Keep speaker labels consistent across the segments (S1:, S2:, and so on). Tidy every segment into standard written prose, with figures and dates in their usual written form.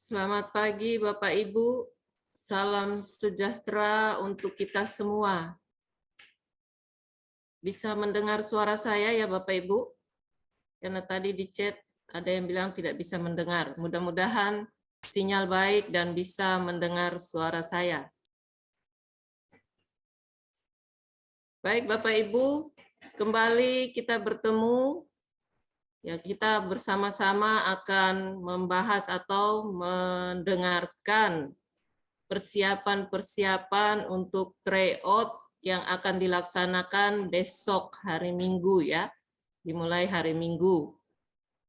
S1: Selamat pagi Bapak Ibu, salam sejahtera untuk kita semua. Bisa mendengar suara saya ya Bapak Ibu? Karena tadi di chat ada yang bilang tidak bisa mendengar. Mudah-mudahan sinyal baik dan bisa mendengar suara saya. Baik Bapak Ibu, kembali kita bertemu. Ya, kita bersama-sama akan membahas atau mendengarkan persiapan-persiapan untuk tryout yang akan dilaksanakan besok hari Minggu ya, dimulai hari Minggu.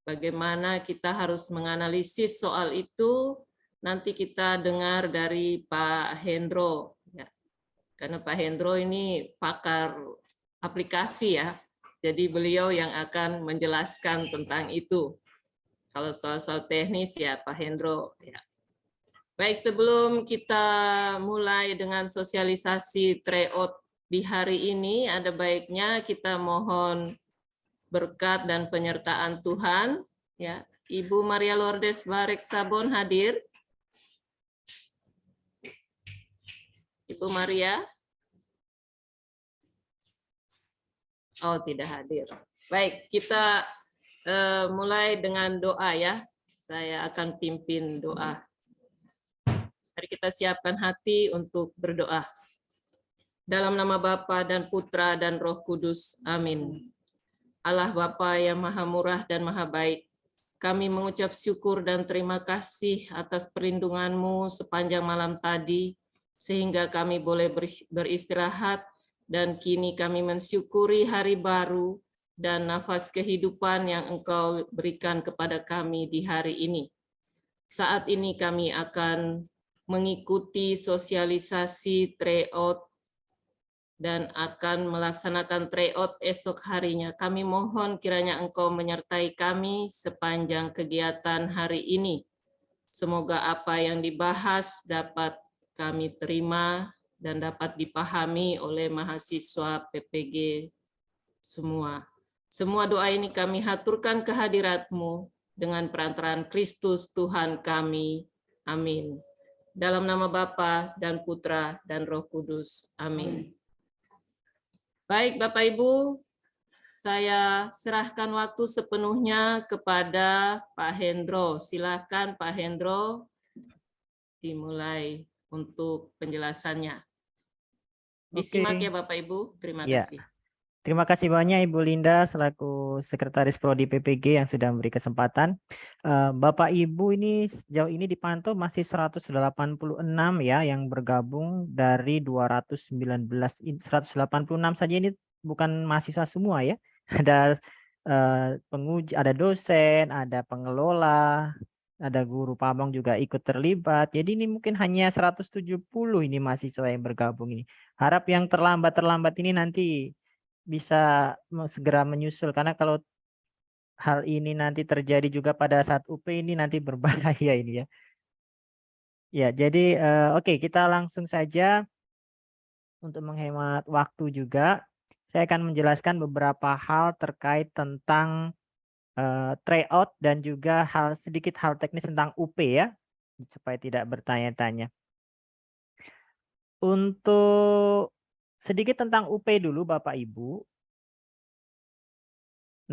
S1: Bagaimana kita harus menganalisis soal itu, nanti kita dengar dari Pak Hendro. Ya. Karena Pak Hendro ini pakar aplikasi ya, jadi beliau yang akan menjelaskan tentang itu. Kalau soal-soal teknis ya Pak Hendro ya. Baik, sebelum kita mulai dengan sosialisasi tryout di hari ini, ada baiknya kita mohon berkat dan penyertaan Tuhan. Ya, Ibu Maria Lourdes Barek Sabon hadir. Ibu Maria? Oh, tidak hadir. Baik, kita mulai dengan doa ya. Saya akan pimpin doa. Mari kita siapkan hati untuk berdoa. Dalam nama Bapa dan Putra dan Roh Kudus. Amin. Allah Bapa yang Maha Murah dan Maha Baik, kami mengucap syukur dan terima kasih atas perlindungan-Mu sepanjang malam tadi, sehingga kami boleh beristirahat, dan kini kami mensyukuri hari baru dan nafas kehidupan yang Engkau berikan kepada kami di hari ini. Saat ini kami akan mengikuti sosialisasi tryout dan akan melaksanakan tryout esok harinya. Kami mohon kiranya Engkau menyertai kami sepanjang kegiatan hari ini. Semoga apa yang dibahas dapat kami terima dan dapat dipahami oleh mahasiswa PPG semua. Semua doa ini kami haturkan kehadirat-Mu dengan perantaraan Kristus Tuhan kami. Amin. Dalam nama Bapa dan Putra dan Roh Kudus. Amin. Baik, Bapak Ibu, saya serahkan waktu sepenuhnya kepada Pak Hendro. Silakan Pak Hendro dimulai untuk penjelasannya. Disimak ya Bapak Ibu, terima kasih.
S2: Terima kasih banyak Ibu Linda selaku Sekretaris Prodi PPG yang sudah memberi kesempatan. Bapak Ibu ini sejauh ini dipantau masih 186 ya yang bergabung dari 219. 186 saja ini bukan mahasiswa semua ya. Ada penguji, ada dosen, ada pengelola, ada guru pabong juga ikut terlibat. Jadi ini mungkin hanya 170 ini mahasiswa yang bergabung ini. Harap yang terlambat ini nanti bisa segera menyusul, karena kalau hal ini nanti terjadi juga pada saat UP ini nanti berbahaya ini ya. Ya, jadi oke, kita langsung saja untuk menghemat waktu juga. Saya akan menjelaskan beberapa hal terkait tentang tryout dan juga sedikit hal teknis tentang UP ya, supaya tidak bertanya-tanya. Untuk sedikit tentang UP dulu Bapak Ibu.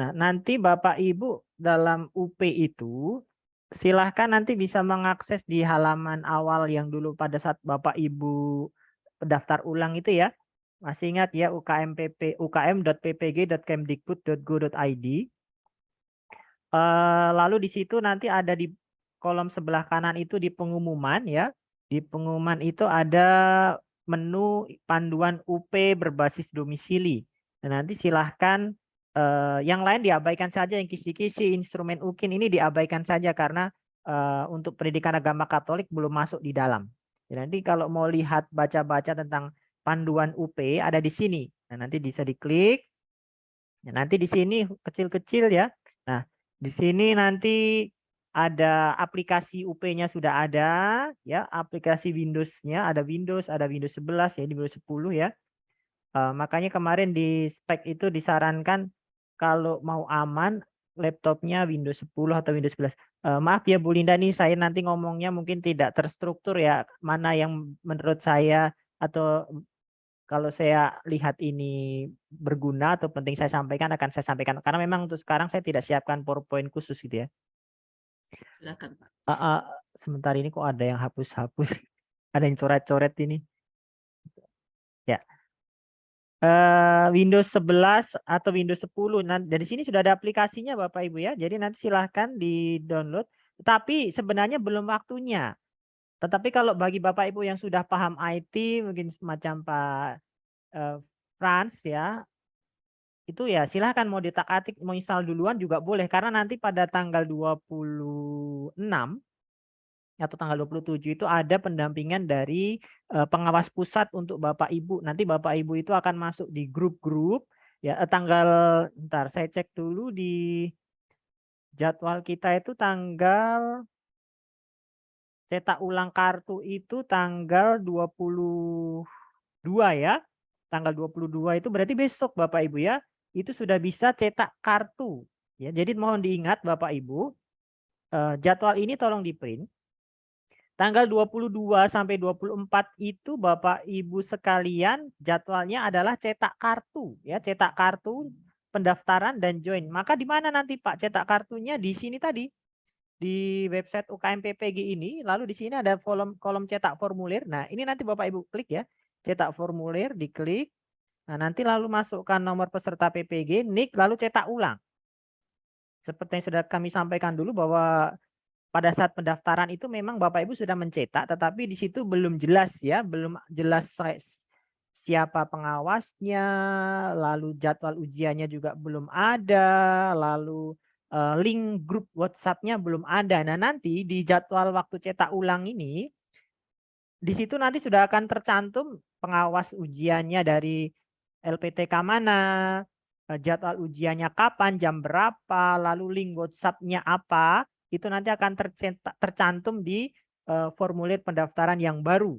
S2: Nah, nanti Bapak Ibu dalam UP itu silahkan nanti bisa mengakses di halaman awal yang dulu pada saat Bapak Ibu daftar ulang itu ya. Masih ingat ya ukm.ppg.kemdikbud.go.id. Lalu di situ nanti ada di kolom sebelah kanan itu di pengumuman ya. Di pengumuman itu ada menu panduan UP berbasis domisili. Dan nanti silahkan yang lain diabaikan saja, yang kisi-kisi instrumen UKIN ini diabaikan saja karena untuk pendidikan agama Katolik belum masuk di dalam. Jadi nanti kalau mau lihat baca-baca tentang panduan UP ada di sini. Nah, nanti bisa diklik. Nah, nanti di sini kecil-kecil ya. Nah, di sini nanti ada aplikasi UP-nya sudah ada ya, aplikasi Windows-nya ada Windows 11 ya, di Windows 10 ya. Makanya kemarin di spek itu disarankan kalau mau aman laptopnya Windows 10 atau Windows 11. Maaf ya Bu Linda, nih saya nanti ngomongnya mungkin tidak terstruktur ya, mana yang menurut saya atau kalau saya lihat ini berguna atau penting saya sampaikan akan saya sampaikan, karena memang untuk sekarang saya tidak siapkan PowerPoint khusus gitu ya.
S1: Silakan Pak.
S2: Sebentar, ini kok ada yang hapus-hapus, ada yang coret-coret ini. Ya. Windows 11 atau Windows 10. Nah, dari sini sudah ada aplikasinya Bapak Ibu ya. Jadi nanti silahkan di-download. Tapi sebenarnya belum waktunya. Tetapi kalau bagi Bapak Ibu yang sudah paham IT, mungkin semacam Pak Frans ya, itu ya silahkan mau ditak-atik, mau install duluan juga boleh. Karena nanti pada tanggal 26 atau tanggal 27 itu ada pendampingan dari pengawas pusat untuk Bapak Ibu. Nanti Bapak Ibu itu akan masuk di grup-grup ya, tanggal, ntar saya cek dulu di jadwal kita itu tanggal cetak ulang kartu itu tanggal 22 ya. Tanggal 22 itu berarti besok Bapak Ibu ya, itu sudah bisa cetak kartu ya. Jadi mohon diingat Bapak Ibu, jadwal ini tolong di-print. Tanggal 22 sampai 24 itu Bapak Ibu sekalian jadwalnya adalah cetak kartu ya, cetak kartu pendaftaran dan join. Maka di mana nanti Pak cetak kartunya? Di sini tadi di website UKM PPG ini, lalu di sini ada kolom cetak formulir. Nah, ini nanti Bapak Ibu klik ya, cetak formulir, diklik. Nah, nanti lalu masukkan nomor peserta PPG, NIK, lalu cetak ulang. Seperti yang sudah kami sampaikan dulu bahwa pada saat pendaftaran itu memang Bapak Ibu sudah mencetak, tetapi di situ belum jelas ya, belum jelas siapa pengawasnya, lalu jadwal ujiannya juga belum ada, lalu link grup WhatsApp-nya belum ada. Nah, nanti di jadwal waktu cetak ulang ini, di situ nanti sudah akan tercantum pengawas ujiannya dari LPTK mana, jadwal ujiannya kapan, jam berapa, lalu link WhatsApp-nya apa, itu nanti akan tercantum di formulir pendaftaran yang baru.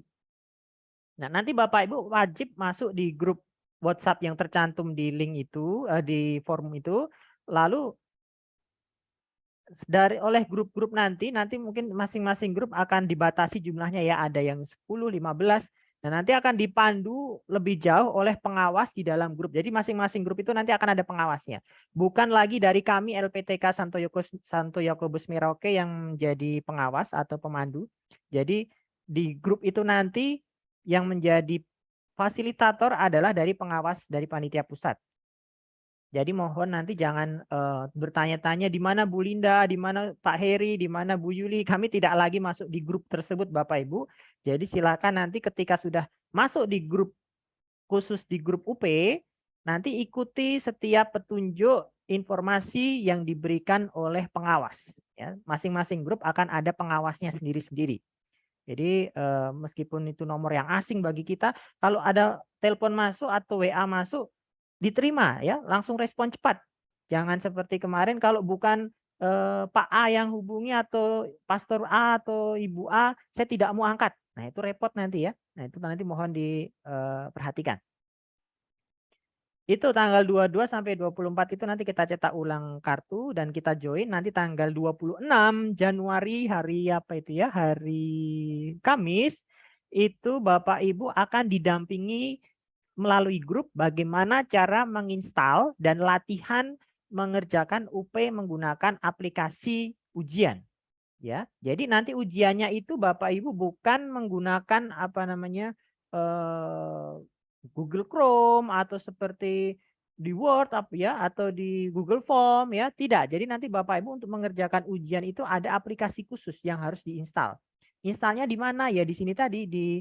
S2: Nah, nanti Bapak Ibu wajib masuk di grup WhatsApp yang tercantum di link itu, di form itu, lalu oleh grup-grup nanti mungkin masing-masing grup akan dibatasi jumlahnya ya, ada yang 10, 15. Nah, nanti akan dipandu lebih jauh oleh pengawas di dalam grup. Jadi masing-masing grup itu nanti akan ada pengawasnya. Bukan lagi dari kami LPTK Santo Yakobus Merauke yang menjadi pengawas atau pemandu. Jadi di grup itu nanti yang menjadi fasilitator adalah dari pengawas dari panitia pusat. Jadi mohon nanti jangan bertanya-tanya di mana Bu Linda, di mana Pak Heri, di mana Bu Yuli. Kami tidak lagi masuk di grup tersebut Bapak Ibu. Jadi silakan nanti ketika sudah masuk di grup khusus di grup UP, nanti ikuti setiap petunjuk informasi yang diberikan oleh pengawas. Ya, masing-masing grup akan ada pengawasnya sendiri-sendiri. Jadi meskipun itu nomor yang asing bagi kita, kalau ada telepon masuk atau WA masuk, diterima ya, langsung respon cepat. Jangan seperti kemarin kalau bukan Pak A yang hubungi atau Pastor A atau Ibu A, saya tidak mau angkat. Nah, itu repot nanti ya. Nah, itu nanti mohon diperhatikan. Itu tanggal 22 sampai 24 itu nanti kita cetak ulang kartu dan kita join. Nanti tanggal 26 Januari, hari apa itu ya? Hari Kamis, itu Bapak Ibu akan didampingi melalui grup bagaimana cara menginstal dan latihan mengerjakan UP menggunakan aplikasi ujian. Ya, jadi nanti ujiannya itu Bapak Ibu bukan menggunakan apa namanya Google Chrome atau seperti di Word ya atau di Google Form ya, tidak. Jadi nanti Bapak Ibu untuk mengerjakan ujian itu ada aplikasi khusus yang harus diinstal. Instalnya di mana ya? Di sini tadi di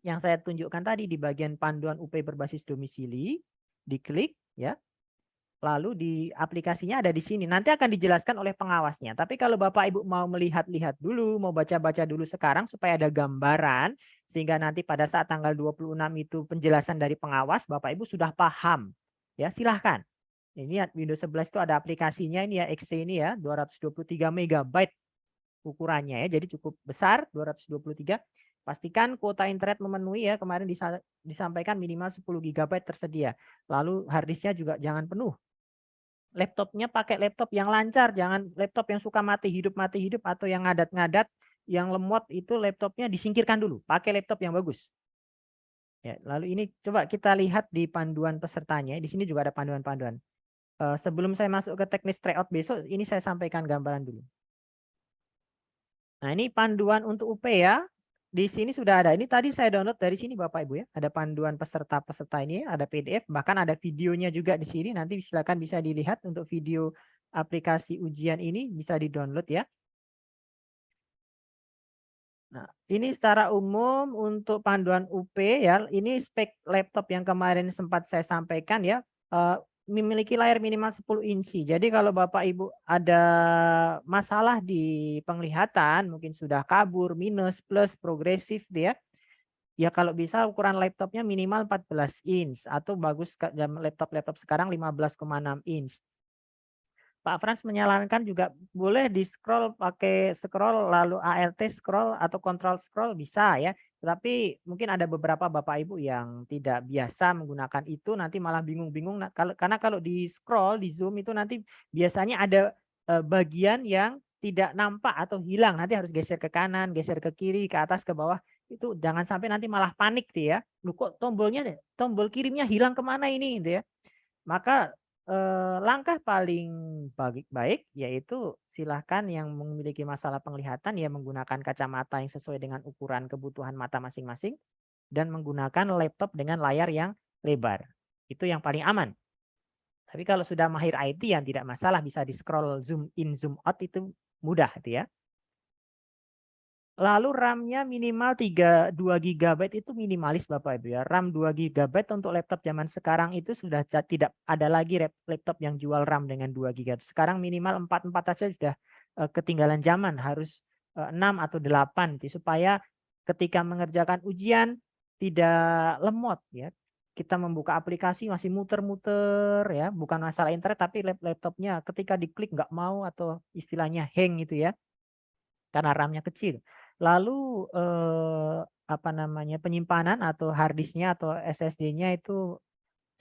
S2: yang saya tunjukkan tadi di bagian panduan UP berbasis domisili, diklik ya. Lalu di aplikasinya ada di sini. Nanti akan dijelaskan oleh pengawasnya. Tapi kalau Bapak Ibu mau melihat-lihat dulu, mau baca-baca dulu sekarang supaya ada gambaran, sehingga nanti pada saat tanggal 26 itu penjelasan dari pengawas, Bapak Ibu sudah paham. Ya, silahkan. Ini Windows 11 itu ada aplikasinya ini ya, XC ini ya, 223 MB ukurannya ya. Jadi cukup besar, 223. Pastikan kuota internet memenuhi ya, kemarin disampaikan minimal 10 GB tersedia. Lalu harddisknya juga jangan penuh. laptopnya pakai laptop yang lancar, jangan laptop yang suka mati hidup atau yang ngadat-ngadat, yang lemot itu laptopnya disingkirkan dulu, pakai laptop yang bagus. Ya, lalu ini coba kita lihat di panduan pesertanya, di sini juga ada panduan-panduan. Sebelum saya masuk ke teknis tryout besok, ini saya sampaikan gambaran dulu. Nah, ini panduan untuk UP ya. Di sini sudah ada. Ini tadi saya download dari sini Bapak Ibu ya. Ada panduan peserta-peserta ini, ada PDF, bahkan ada videonya juga di sini. Nanti silakan bisa dilihat untuk video aplikasi ujian ini bisa di-download ya. Nah, ini secara umum untuk panduan UP ya. Ini spek laptop yang kemarin sempat saya sampaikan ya. Memiliki layar minimal 10 inci. Jadi kalau Bapak Ibu ada masalah di penglihatan, mungkin sudah kabur, minus, plus, progresif dia. Ya kalau bisa ukuran laptopnya minimal 14 inch atau bagus laptop-laptop sekarang 15,6 inch. Pak Frans menyarankan juga boleh di scroll pakai scroll lalu ALT scroll atau control scroll bisa ya. Tetapi mungkin ada beberapa Bapak Ibu yang tidak biasa menggunakan itu nanti malah bingung-bingung karena kalau di scroll di Zoom itu nanti biasanya ada bagian yang tidak nampak atau hilang. Nanti harus geser ke kanan, geser ke kiri, ke atas, ke bawah. Itu jangan sampai nanti malah panik tuh ya. Loh kok tombol kirimnya hilang kemana ini gitu ya. Maka langkah paling baik yaitu silahkan yang memiliki masalah penglihatan ya menggunakan kacamata yang sesuai dengan ukuran kebutuhan mata masing-masing dan menggunakan laptop dengan layar yang lebar. Itu yang paling aman. Tapi kalau sudah mahir IT yang tidak masalah bisa di-scroll zoom in zoom out itu mudah itu ya. Lalu RAM-nya minimal 2 GB itu minimalis Bapak Ibu ya. RAM 2 GB untuk laptop zaman sekarang itu sudah tidak ada lagi laptop yang jual RAM dengan 2 GB. Sekarang minimal 4 saja sudah ketinggalan zaman, harus 6 atau 8 supaya ketika mengerjakan ujian tidak lemot ya. Kita membuka aplikasi masih muter-muter ya, bukan masalah internet tapi laptopnya ketika diklik nggak mau atau istilahnya hang gitu ya. Karena RAM-nya kecil. Lalu penyimpanan atau hard disk-nya atau SSD-nya itu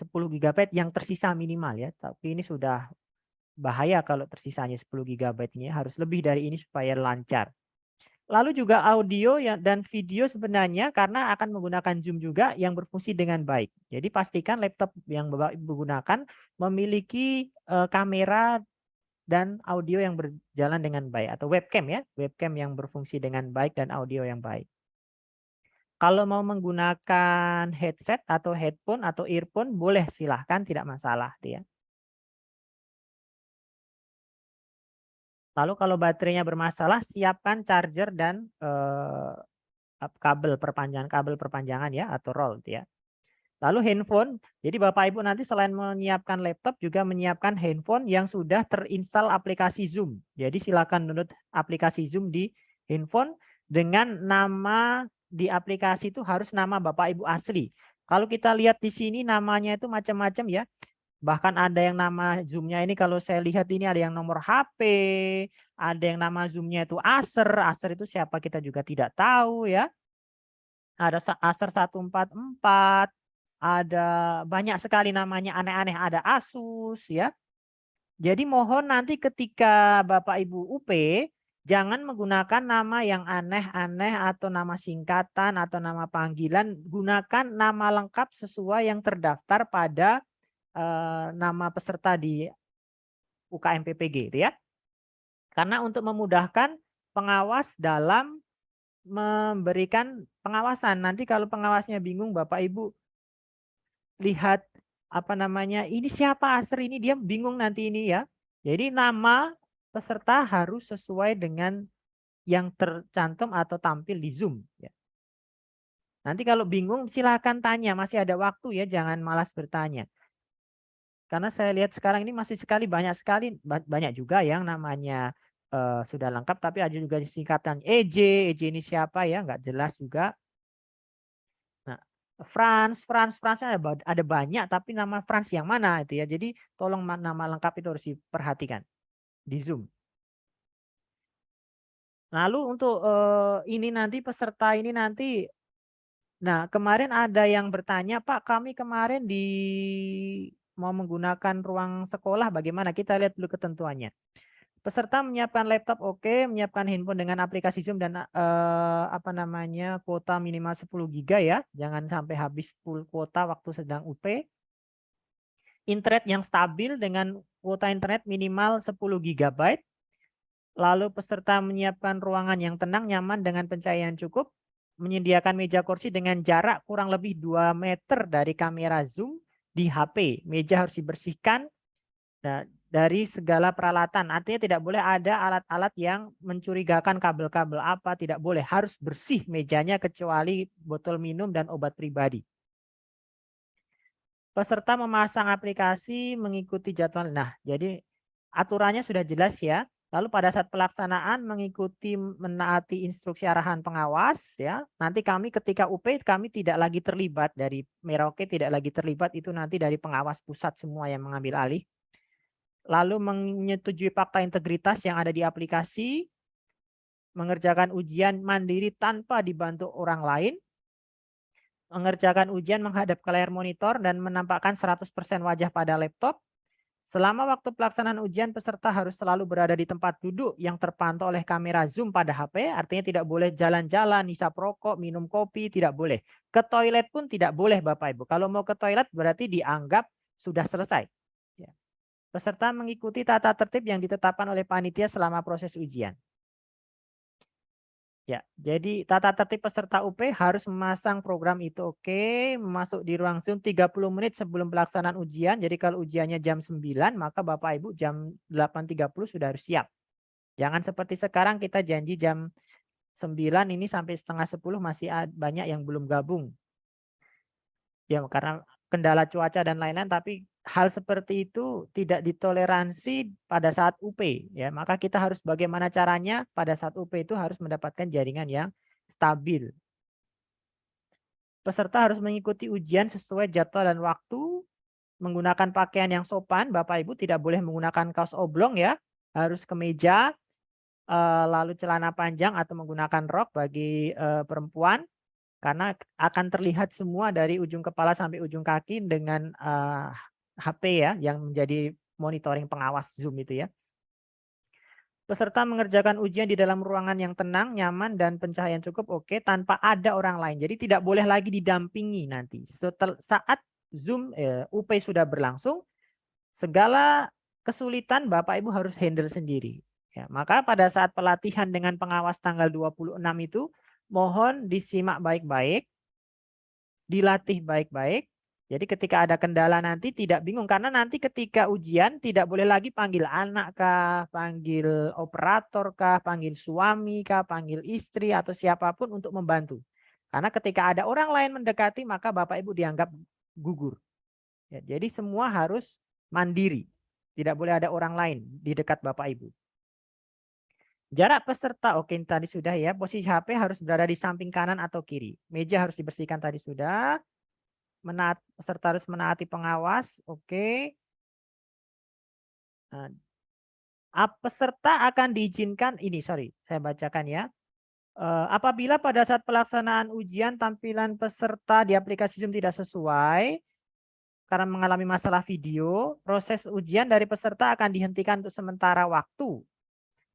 S2: 10 GB yang tersisa minimal ya. Tapi ini sudah bahaya kalau tersisanya 10 GB ini harus lebih dari ini supaya lancar. Lalu juga audio dan video sebenarnya karena akan menggunakan Zoom juga yang berfungsi dengan baik. Jadi pastikan laptop yang Bapak Ibu gunakan memiliki kamera dan audio yang berjalan dengan baik atau webcam ya, webcam yang berfungsi dengan baik dan audio yang baik. Kalau mau menggunakan headset atau headphone atau earphone boleh silahkan tidak masalah ya. Lalu kalau baterainya bermasalah siapkan charger dan kabel perpanjangan ya atau roll ya. Lalu handphone, jadi Bapak Ibu nanti selain menyiapkan laptop juga menyiapkan handphone yang sudah terinstall aplikasi Zoom. Jadi silakan download aplikasi Zoom di handphone dengan nama di aplikasi itu harus nama Bapak Ibu asli. Kalau kita lihat di sini namanya itu macam-macam ya. Bahkan ada yang nama Zoom-nya ini kalau saya lihat ini ada yang nomor HP, ada yang nama Zoom-nya itu Acer. Acer itu siapa kita juga tidak tahu ya. Ada Acer 144. Ada banyak sekali namanya aneh-aneh, ada Asus ya. Jadi mohon nanti ketika Bapak Ibu UP jangan menggunakan nama yang aneh-aneh atau nama singkatan atau nama panggilan, gunakan nama lengkap sesuai yang terdaftar pada nama peserta di UKM PPG itu ya. Karena untuk memudahkan pengawas dalam memberikan pengawasan. Nanti kalau pengawasnya bingung Bapak Ibu lihat ini siapa Acer ini dia bingung nanti ini ya. Jadi nama peserta harus sesuai dengan yang tercantum atau tampil di Zoom ya. Nanti kalau bingung silakan tanya, masih ada waktu ya, jangan malas bertanya. Karena saya lihat sekarang ini masih banyak juga yang namanya sudah lengkap tapi ada juga singkatan EJ ini siapa ya, nggak jelas juga. Fransnya ada banyak tapi nama Frans yang mana itu ya. Jadi tolong nama lengkap itu harus diperhatikan di Zoom. Lalu untuk ini nanti peserta ini nanti, nah kemarin ada yang bertanya Pak kami kemarin di mau menggunakan ruang sekolah bagaimana? Kita lihat dulu ketentuannya. Peserta menyiapkan laptop oke, menyiapkan handphone dengan aplikasi Zoom dan kuota minimal 10 GB ya. Jangan sampai habis full kuota waktu sedang UP. Internet yang stabil dengan kuota internet minimal 10 GB. Lalu peserta menyiapkan ruangan yang tenang, nyaman dengan pencahayaan cukup. Menyediakan meja kursi dengan jarak kurang lebih 2 meter dari kamera Zoom di HP. Meja harus dibersihkan. Nah, dari segala peralatan. Artinya tidak boleh ada alat-alat yang mencurigakan, kabel-kabel apa, tidak boleh. Harus bersih mejanya kecuali botol minum dan obat pribadi. Peserta memasang aplikasi mengikuti jadwal. Nah, jadi aturannya sudah jelas ya. Lalu pada saat pelaksanaan mengikuti menaati instruksi arahan pengawas ya. Nanti kami ketika UP kami tidak lagi terlibat dari Merauke, tidak lagi terlibat, itu nanti dari pengawas pusat semua yang mengambil alih. Lalu menyetujui fakta integritas yang ada di aplikasi, mengerjakan ujian mandiri tanpa dibantu orang lain, mengerjakan ujian menghadap ke layar monitor dan menampakkan 100% wajah pada laptop. Selama waktu pelaksanaan ujian, peserta harus selalu berada di tempat duduk yang terpantau oleh kamera Zoom pada HP, artinya tidak boleh jalan-jalan, hisap rokok, minum kopi, tidak boleh. Ke toilet pun tidak boleh Bapak Ibu. Kalau mau ke toilet berarti dianggap sudah selesai. Ya. Peserta mengikuti tata tertib yang ditetapkan oleh panitia selama proses ujian. Ya, jadi tata tertib peserta UP harus memasang program itu oke, masuk di ruang Zoom 30 menit sebelum pelaksanaan ujian. Jadi kalau ujiannya jam 9, maka Bapak Ibu jam 8.30 sudah harus siap. Jangan seperti sekarang kita janji jam 9 ini sampai setengah 10 masih banyak yang belum gabung. Ya, karena kendala cuaca dan lain-lain, tapi hal seperti itu tidak ditoleransi pada saat UP ya. Maka kita harus bagaimana caranya pada saat UP itu harus mendapatkan jaringan yang stabil. Peserta harus mengikuti ujian sesuai jadwal dan waktu, menggunakan pakaian yang sopan. Bapak Ibu tidak boleh menggunakan kaos oblong ya, harus kemeja, lalu celana panjang atau menggunakan rok bagi perempuan. Karena akan terlihat semua dari ujung kepala sampai ujung kaki dengan HP ya, yang menjadi monitoring pengawas Zoom itu ya. Peserta mengerjakan ujian di dalam ruangan yang tenang, nyaman, dan pencahayaan cukup oke, tanpa ada orang lain. Jadi tidak boleh lagi didampingi nanti. Saat Zoom UP sudah berlangsung, segala kesulitan Bapak Ibu harus handle sendiri. Ya, maka pada saat pelatihan dengan pengawas tanggal 26 itu, mohon disimak baik-baik, dilatih baik-baik. Jadi ketika ada kendala nanti tidak bingung. Karena nanti ketika ujian tidak boleh lagi panggil anak kah, panggil operator kah, panggil suami kah, panggil istri atau siapapun untuk membantu. Karena ketika ada orang lain mendekati maka Bapak Ibu dianggap gugur. Ya, jadi semua harus mandiri. Tidak boleh ada orang lain di dekat Bapak Ibu. Jarak peserta, oke tadi sudah ya. Posisi HP harus berada di samping kanan atau kiri. Meja harus dibersihkan tadi sudah. Peserta harus menaati pengawas, oke. Nah, peserta akan diizinkan, ini sorry, saya bacakan ya. Apabila pada saat pelaksanaan ujian tampilan peserta di aplikasi Zoom tidak sesuai, karena mengalami masalah video, proses ujian dari peserta akan dihentikan untuk sementara waktu.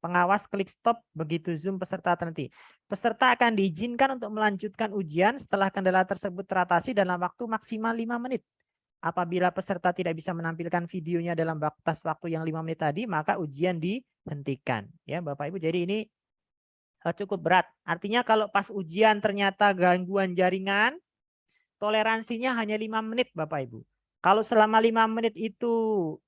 S2: Pengawas klik stop begitu Zoom peserta terhenti. Peserta akan diizinkan untuk melanjutkan ujian setelah kendala tersebut teratasi dalam waktu maksimal 5 menit. Apabila peserta tidak bisa menampilkan videonya dalam batas waktu yang 5 menit tadi, maka ujian dihentikan. Ya, Bapak Ibu, jadi ini cukup berat. Artinya kalau pas ujian ternyata gangguan jaringan, toleransinya hanya 5 menit Bapak Ibu. Kalau selama 5 menit itu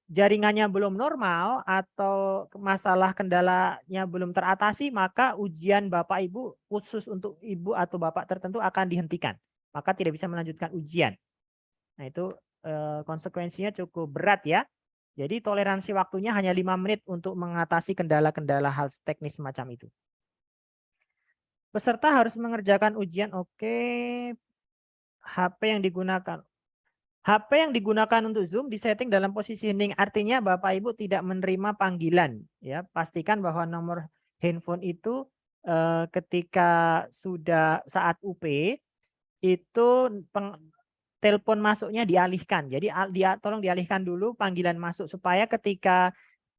S2: jaringannya belum normal atau masalah kendalanya belum teratasi, maka ujian Bapak Ibu khusus untuk Ibu atau Bapak tertentu akan dihentikan. Maka tidak bisa melanjutkan ujian. Nah itu konsekuensinya cukup berat ya. Jadi toleransi waktunya hanya 5 menit untuk mengatasi kendala-kendala hal teknis semacam itu. Peserta harus mengerjakan ujian, oke. HP yang digunakan. HP yang digunakan untuk Zoom disetting dalam posisi hening, artinya Bapak Ibu tidak menerima panggilan. Ya, pastikan bahwa nomor handphone itu ketika sudah saat UP itu telepon masuknya dialihkan. Jadi tolong dialihkan dulu panggilan masuk supaya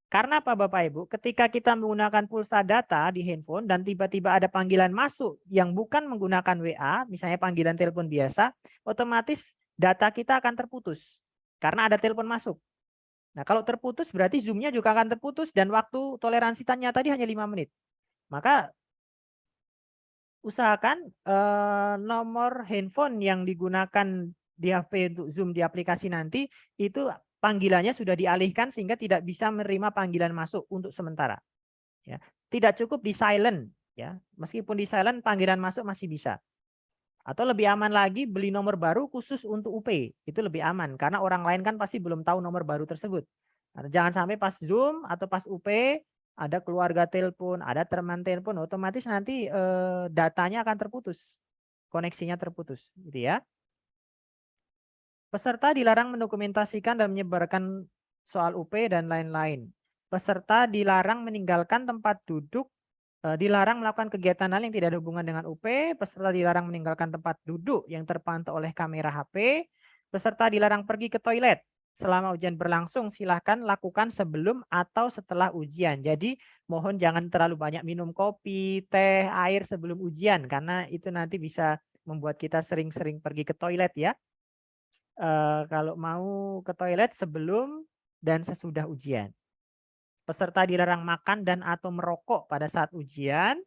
S2: karena apa Bapak Ibu? Ketika kita menggunakan pulsa data di handphone dan tiba-tiba ada panggilan masuk yang bukan menggunakan WA, misalnya panggilan telepon biasa, otomatis data kita akan terputus karena ada telepon masuk. Nah, kalau terputus berarti Zoom-nya juga akan terputus dan waktu toleransi tanya tadi hanya 5 menit. Maka usahakan nomor handphone yang digunakan di HP untuk Zoom di aplikasi nanti itu panggilannya sudah dialihkan sehingga tidak bisa menerima panggilan masuk untuk sementara. Ya, tidak cukup di silent, ya. Meskipun di silent panggilan masuk masih bisa. Atau lebih aman lagi beli nomor baru khusus untuk UP, itu lebih aman karena orang lain kan pasti belum tahu nomor baru tersebut. Nah, jangan sampai pas Zoom atau pas UP ada keluarga telepon, ada teman telepon, otomatis nanti datanya akan terputus, koneksinya terputus, gitu ya. Peserta dilarang mendokumentasikan dan menyebarkan soal UP dan lain-lain. Peserta dilarang meninggalkan tempat duduk, dilarang melakukan kegiatan lain yang tidak ada hubungan dengan UP. Peserta dilarang meninggalkan tempat duduk yang terpantau oleh kamera HP. Peserta dilarang pergi ke toilet. Selama ujian berlangsung, silahkan lakukan sebelum atau setelah ujian. Jadi mohon jangan terlalu banyak minum kopi, teh, air sebelum ujian, karena itu nanti bisa membuat kita sering-sering pergi ke toilet ya. Kalau mau ke toilet sebelum dan sesudah ujian. Peserta dilarang makan dan atau merokok pada saat ujian.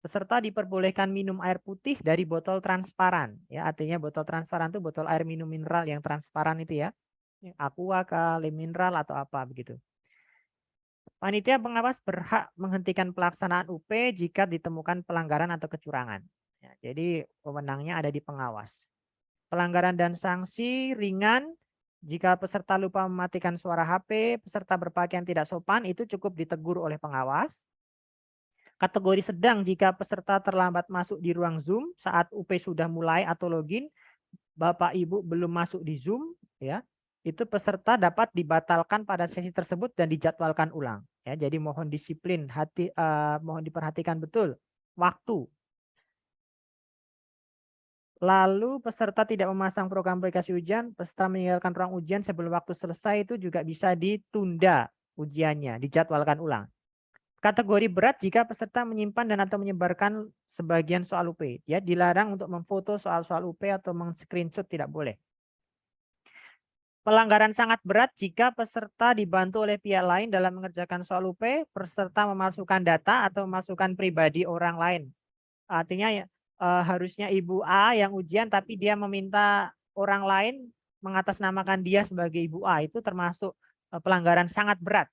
S2: Peserta diperbolehkan minum air putih dari botol transparan. Ya, artinya botol transparan itu botol air minum mineral yang transparan itu ya. Aqua, kah, mineral atau apa begitu. Panitia pengawas berhak menghentikan pelaksanaan UP jika ditemukan pelanggaran atau kecurangan. Ya, jadi wewenangnya ada di pengawas. Pelanggaran dan sanksi ringan jika peserta lupa mematikan suara HP, peserta berpakaian tidak sopan itu cukup ditegur oleh pengawas. Kategori sedang jika peserta terlambat masuk di ruang Zoom saat UP sudah mulai atau login, Bapak Ibu belum masuk di Zoom, ya, itu peserta dapat dibatalkan pada sesi tersebut dan dijadwalkan ulang. Ya, jadi mohon disiplin, mohon diperhatikan betul waktu. Lalu peserta tidak memasang program aplikasi ujian, peserta meninggalkan ruang ujian sebelum waktu selesai itu juga bisa ditunda ujiannya, dijadwalkan ulang. Kategori berat jika peserta menyimpan dan atau menyebarkan sebagian soal UP. Ya, dilarang untuk memfoto soal-soal UP atau meng-screenshot, tidak boleh. Pelanggaran sangat berat jika peserta dibantu oleh pihak lain dalam mengerjakan soal UP, peserta memasukkan data atau memasukkan pribadi orang lain. Artinya ya, harusnya Ibu A yang ujian tapi dia meminta orang lain mengatasnamakan dia sebagai Ibu A, itu termasuk pelanggaran sangat berat.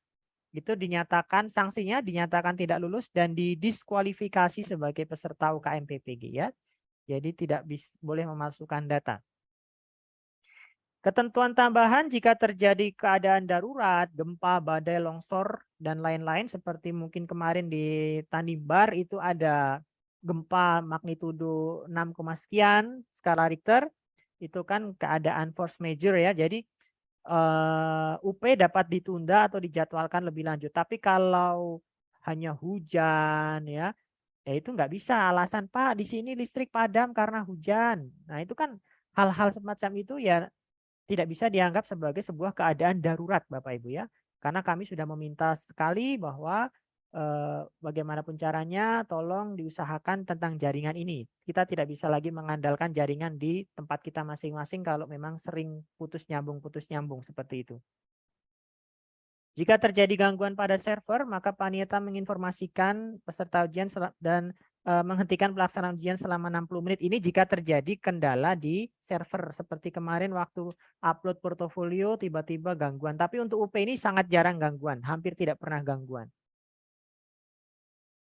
S2: Itu dinyatakan sanksinya dinyatakan tidak lulus dan didiskualifikasi sebagai peserta UKM PPG ya. Jadi tidak boleh memasukkan data. Ketentuan tambahan jika terjadi keadaan darurat, gempa, badai, longsor, dan lain-lain seperti mungkin kemarin di Tanimbar itu ada gempa magnitudo 6, sekian skala Richter, itu kan keadaan force majeure ya. Jadi UP dapat ditunda atau dijadwalkan lebih lanjut. Tapi kalau hanya hujan ya itu nggak bisa alasan Pak di sini listrik padam karena hujan. Nah itu kan hal-hal semacam itu ya tidak bisa dianggap sebagai sebuah keadaan darurat Bapak Ibu ya. Karena kami sudah meminta sekali bahwa bagaimanapun caranya tolong diusahakan tentang jaringan ini. Kita tidak bisa lagi mengandalkan jaringan di tempat kita masing-masing kalau memang sering putus nyambung seperti itu. Jika terjadi gangguan pada server, maka panitia menginformasikan peserta ujian dan menghentikan pelaksanaan ujian selama 60 menit. Ini jika terjadi kendala di server. Seperti kemarin waktu upload portofolio tiba-tiba gangguan. Tapi untuk UP ini sangat jarang gangguan. Hampir tidak pernah gangguan.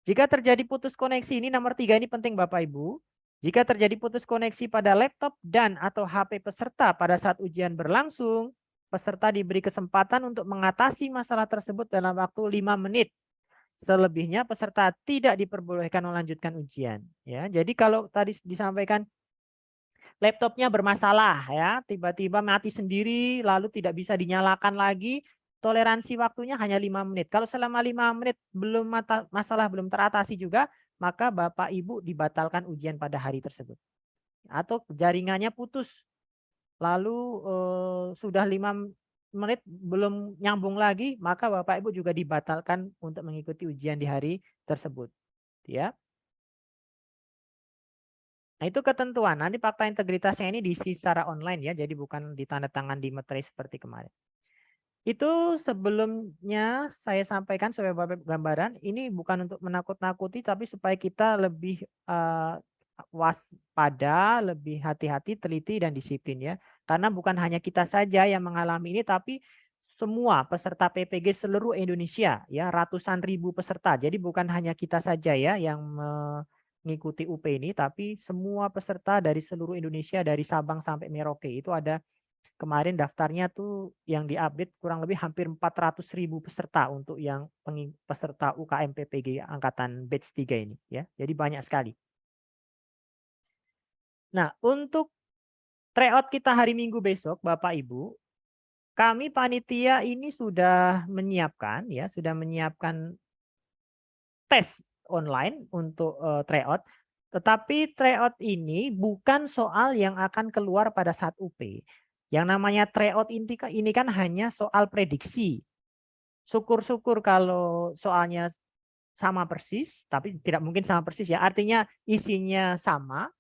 S2: Jika terjadi putus koneksi, ini nomor 3 ini penting Bapak Ibu. Jika terjadi putus koneksi pada laptop dan atau HP peserta pada saat ujian berlangsung, peserta diberi kesempatan untuk mengatasi masalah tersebut dalam waktu 5 menit. Selebihnya peserta tidak diperbolehkan melanjutkan ujian. Ya, jadi kalau tadi disampaikan laptopnya bermasalah ya, tiba-tiba mati sendiri lalu tidak bisa dinyalakan lagi, toleransi waktunya hanya 5 menit. Kalau selama 5 menit masalah belum teratasi juga, maka Bapak Ibu dibatalkan ujian pada hari tersebut. Atau jaringannya putus. lalu sudah 5 menit belum nyambung lagi, maka Bapak Ibu juga dibatalkan untuk mengikuti ujian di hari tersebut. Ya. Nah, itu ketentuan. Nanti fakta integritasnya ini diisi secara online ya, jadi bukan ditandatangan di materai seperti kemarin. Itu sebelumnya saya sampaikan sebagai Bapak gambaran, ini bukan untuk menakut-nakuti tapi supaya kita lebih waspada, lebih hati-hati, teliti dan disiplin ya. Karena bukan hanya kita saja yang mengalami ini tapi semua peserta PPG seluruh Indonesia ya, ratusan ribu peserta. Jadi bukan hanya kita saja ya yang mengikuti UP ini tapi semua peserta dari seluruh Indonesia dari Sabang sampai Merauke. Itu ada kemarin daftarnya tuh yang diupdate kurang lebih hampir 400.000 peserta untuk yang peserta UKM PPG angkatan batch 3 ini ya. Jadi banyak sekali. Nah, untuk tryout kita hari Minggu besok Bapak Ibu, kami panitia ini sudah menyiapkan ya, sudah menyiapkan tes online untuk tryout. Tetapi tryout ini bukan soal yang akan keluar pada saat UP. Yang namanya tryout ini kan hanya soal prediksi. Syukur-syukur kalau soalnya sama persis, tapi tidak mungkin sama persis ya. Artinya isinya sama,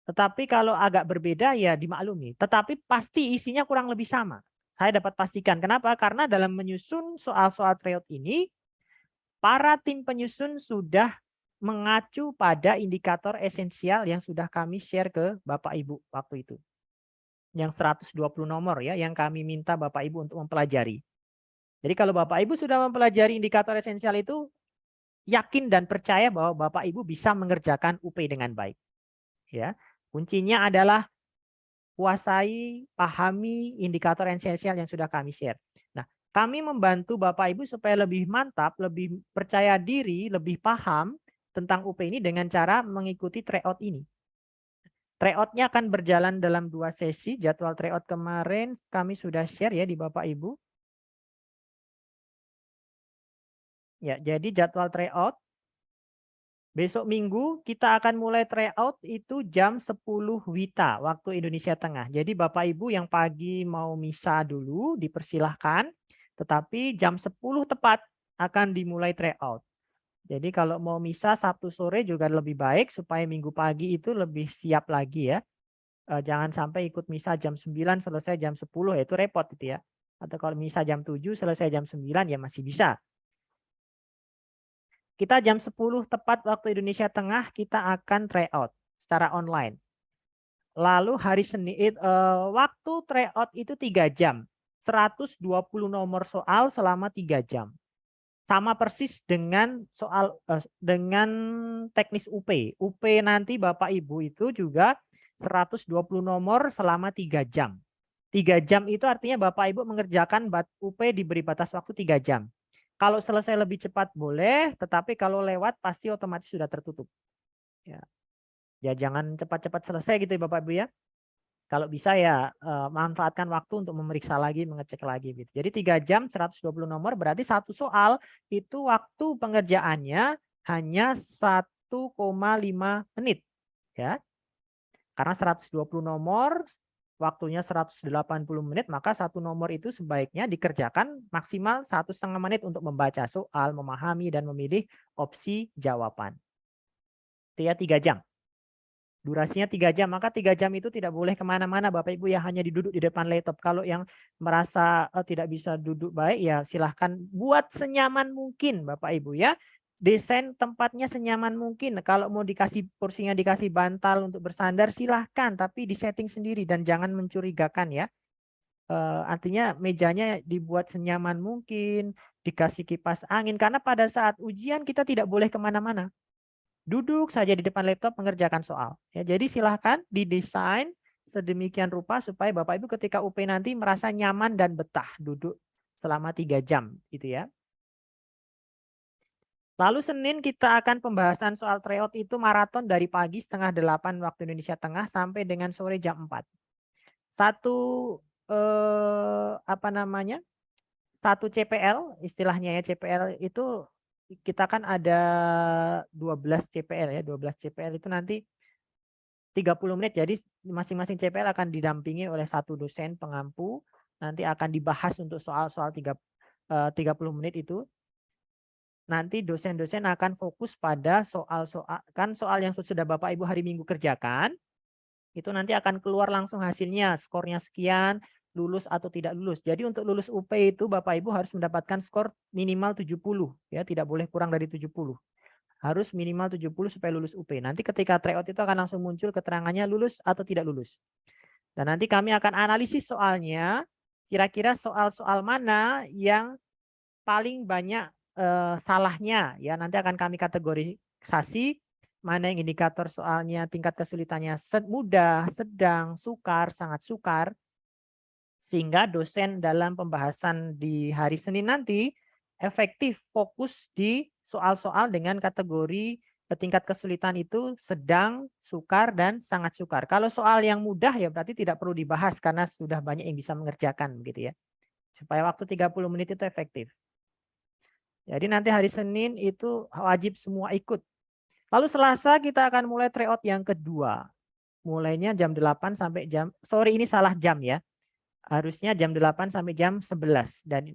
S2: tetapi kalau agak berbeda ya dimaklumi. Tetapi pasti isinya kurang lebih sama. Saya dapat pastikan. Kenapa? Karena dalam menyusun soal-soal tryout ini, para tim penyusun sudah mengacu pada indikator esensial yang sudah kami share ke Bapak Ibu waktu itu. Yang 120 nomor ya, yang kami minta Bapak Ibu untuk mempelajari. Jadi kalau Bapak Ibu sudah mempelajari indikator esensial itu, yakin dan percaya bahwa Bapak Ibu bisa mengerjakan UP dengan baik. Ya, kuncinya adalah kuasai, pahami indikator esensial yang sudah kami share. Nah, kami membantu Bapak Ibu supaya lebih mantap, lebih percaya diri, lebih paham tentang UP ini dengan cara mengikuti tryout ini. Tryout-nya akan berjalan dalam 2 sesi. Jadwal tryout kemarin kami sudah share ya di Bapak Ibu. Ya, jadi jadwal tryout besok Minggu kita akan mulai tryout itu jam 10 WITA waktu Indonesia Tengah. Jadi Bapak Ibu yang pagi mau misa dulu dipersilahkan. Tetapi jam 10 tepat akan dimulai tryout. Jadi kalau mau misa Sabtu sore juga lebih baik supaya Minggu pagi itu lebih siap lagi ya. Jangan sampai ikut misa jam 9 selesai jam 10 ya itu repot gitu ya. Atau kalau misa jam 7 selesai jam 9 ya masih bisa. Kita jam 10 tepat waktu Indonesia Tengah kita akan tryout secara online. Lalu hari Senin waktu tryout itu 3 jam. 120 nomor soal selama 3 jam. Sama persis dengan soal dengan teknis UP. UP nanti Bapak Ibu itu juga 120 nomor selama 3 jam. 3 jam itu artinya Bapak Ibu mengerjakan UP diberi batas waktu 3 jam. Kalau selesai lebih cepat boleh, tetapi kalau lewat pasti otomatis sudah tertutup. Ya, ya jangan cepat-cepat selesai gitu ya Bapak Ibu ya. Kalau bisa ya manfaatkan waktu untuk memeriksa lagi, mengecek lagi gitu. Jadi 3 jam 120 nomor berarti satu soal itu waktu pengerjaannya hanya 1,5 menit. Ya. Karena 120 nomor waktunya 180 menit, maka satu nomor itu sebaiknya dikerjakan maksimal 1,5 menit untuk membaca soal, memahami, dan memilih opsi jawaban. Itu ya 3 jam. Durasinya 3 jam, maka 3 jam itu tidak boleh kemana-mana Bapak Ibu ya, hanya duduk di depan laptop. Kalau yang merasa tidak bisa duduk baik ya silahkan buat senyaman mungkin Bapak Ibu ya. Desain tempatnya senyaman mungkin. Kalau mau dikasih kursinya dikasih bantal untuk bersandar silahkan, tapi disetting sendiri dan jangan mencurigakan ya. Artinya mejanya dibuat senyaman mungkin, dikasih kipas angin karena pada saat ujian kita tidak boleh kemana-mana. Duduk saja di depan laptop mengerjakan soal. Ya, jadi silahkan didesain sedemikian rupa supaya Bapak Ibu ketika UP nanti merasa nyaman dan betah duduk selama 3 jam gitu ya. Lalu Senin kita akan pembahasan soal tryout itu maraton dari pagi 7:30 waktu Indonesia Tengah sampai dengan sore jam 4. Satu satu CPL istilahnya ya, CPL itu kita kan ada 12 CPL ya, 12 CPL itu nanti 30 menit. Jadi masing-masing CPL akan didampingi oleh satu dosen pengampu. Nanti akan dibahas untuk soal-soal 30 menit itu. Nanti dosen-dosen akan fokus pada soal-soal, kan soal yang sudah Bapak Ibu hari Minggu kerjakan, itu nanti akan keluar langsung hasilnya, skornya sekian, lulus atau tidak lulus. Jadi untuk lulus UP itu Bapak Ibu harus mendapatkan skor minimal 70, ya, tidak boleh kurang dari 70. Harus minimal 70 supaya lulus UP. Nanti ketika tryout itu akan langsung muncul keterangannya lulus atau tidak lulus. Dan nanti kami akan analisis soalnya, kira-kira soal-soal mana yang paling banyak salahnya, ya, nanti akan kami kategorisasi mana yang indikator soalnya tingkat kesulitannya mudah, sedang, sukar, sangat sukar, sehingga dosen dalam pembahasan di hari Senin nanti efektif fokus di soal-soal dengan kategori tingkat kesulitan itu sedang, sukar, dan sangat sukar. Kalau soal yang mudah ya berarti tidak perlu dibahas karena sudah banyak yang bisa mengerjakan begitu ya. Supaya waktu 30 menit itu efektif. Jadi nanti hari Senin itu wajib semua ikut. Lalu Selasa kita akan mulai tryout yang kedua. Mulainya jam 8 sampai sorry ini salah jam ya. Harusnya jam 8 sampai jam 11. Dan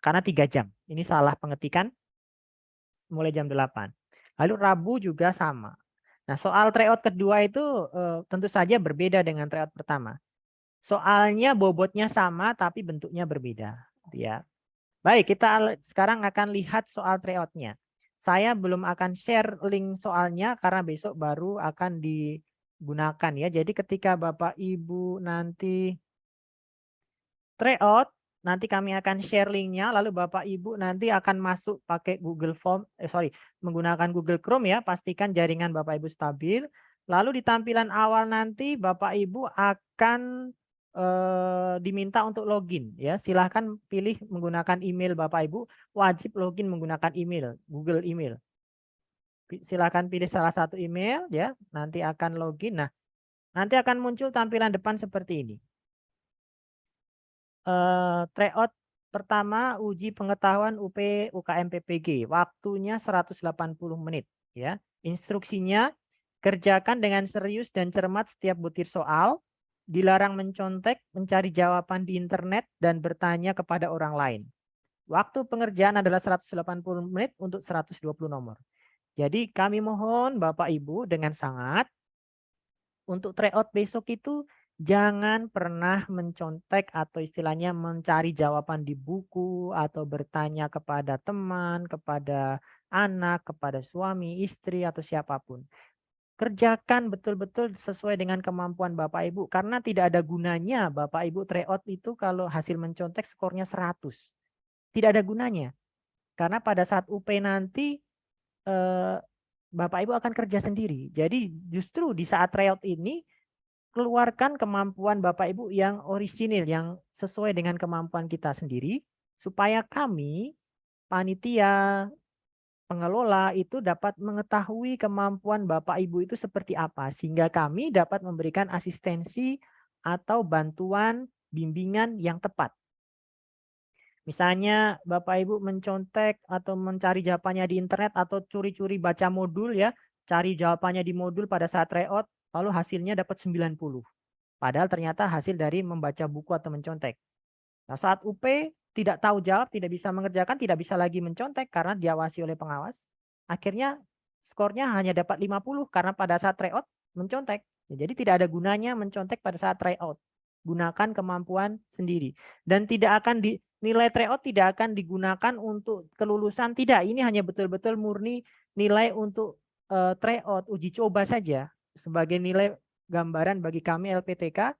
S2: karena 3 jam. Ini salah pengetikan. Mulai jam 8. Lalu Rabu juga sama. Nah soal tryout kedua itu tentu saja berbeda dengan tryout pertama. Soalnya bobotnya sama tapi bentuknya berbeda. Ya. Baik, kita sekarang akan lihat soal tryout-nya. Saya belum akan share link soalnya karena besok baru akan digunakan ya. Jadi ketika Bapak Ibu nanti tryout, nanti kami akan share linknya. Lalu Bapak Ibu nanti akan masuk pakai Google Form, menggunakan Google Chrome ya. Pastikan jaringan Bapak Ibu stabil. Lalu di tampilan awal nanti Bapak Ibu akan diminta untuk login ya. Silahkan pilih menggunakan email Bapak Ibu, wajib login menggunakan email, Google email. Silahkan pilih salah satu email ya, nanti akan login. Nah, nanti akan muncul tampilan depan seperti ini. Tryout pertama uji pengetahuan UP UKM PPG, waktunya 180 menit ya. Instruksinya kerjakan dengan serius dan cermat setiap butir soal. Dilarang mencontek, mencari jawaban di internet, dan bertanya kepada orang lain. Waktu pengerjaan adalah 180 menit untuk 120 nomor. Jadi kami mohon Bapak Ibu dengan sangat, untuk tryout besok itu jangan pernah mencontek atau istilahnya mencari jawaban di buku atau bertanya kepada teman, kepada anak, kepada suami, istri, atau siapapun. Kerjakan betul-betul sesuai dengan kemampuan Bapak Ibu. Karena tidak ada gunanya Bapak Ibu tryout itu kalau hasil mencontek skornya 100. Tidak ada gunanya. Karena pada saat UP nanti Bapak Ibu akan kerja sendiri. Jadi justru di saat tryout ini keluarkan kemampuan Bapak Ibu yang orisinil, yang sesuai dengan kemampuan kita sendiri. Supaya kami, panitia, pengelola itu dapat mengetahui kemampuan Bapak Ibu itu seperti apa. Sehingga kami dapat memberikan asistensi atau bantuan bimbingan yang tepat. Misalnya Bapak Ibu mencontek atau mencari jawabannya di internet atau curi-curi baca modul ya. Cari jawabannya di modul pada saat tryout, lalu hasilnya dapat 90. Padahal ternyata hasil dari membaca buku atau mencontek. Nah saat UP tidak tahu jawab, tidak bisa mengerjakan, tidak bisa lagi mencontek karena diawasi oleh pengawas. Akhirnya skornya hanya dapat 50 karena pada saat tryout mencontek. Jadi tidak ada gunanya mencontek pada saat tryout. Gunakan kemampuan sendiri. Dan tidak akan nilai tryout tidak akan digunakan untuk kelulusan. Tidak, ini hanya betul-betul murni nilai untuk tryout, uji coba saja. Sebagai nilai gambaran bagi kami LPTK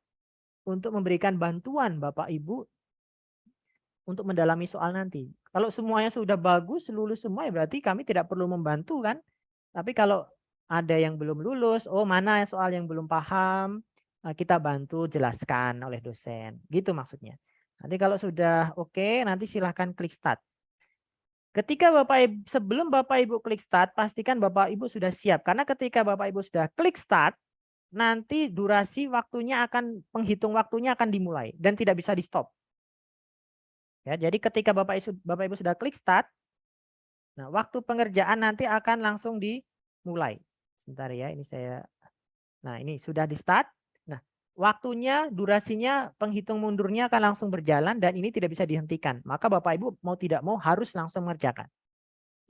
S2: untuk memberikan bantuan Bapak Ibu untuk mendalami soal nanti. Kalau semuanya sudah bagus, lulus semua ya berarti kami tidak perlu membantu kan. Tapi kalau ada yang belum lulus, oh mana soal yang belum paham, kita bantu jelaskan oleh dosen. Gitu maksudnya. Nanti kalau sudah oke, nanti silahkan klik start. Ketika Bapak Ibu, sebelum Bapak Ibu klik start, pastikan Bapak Ibu sudah siap. Karena ketika Bapak Ibu sudah klik start, nanti durasi waktunya akan, penghitung waktunya akan dimulai dan tidak bisa di stop. Ya, jadi ketika Bapak Ibu sudah klik start, nah waktu pengerjaan nanti akan langsung dimulai. Sebentar ya, ini saya Nah, ini sudah di start. Nah, waktunya, durasinya, penghitung mundurnya akan langsung berjalan dan ini tidak bisa dihentikan. Maka Bapak Ibu mau tidak mau harus langsung mengerjakan.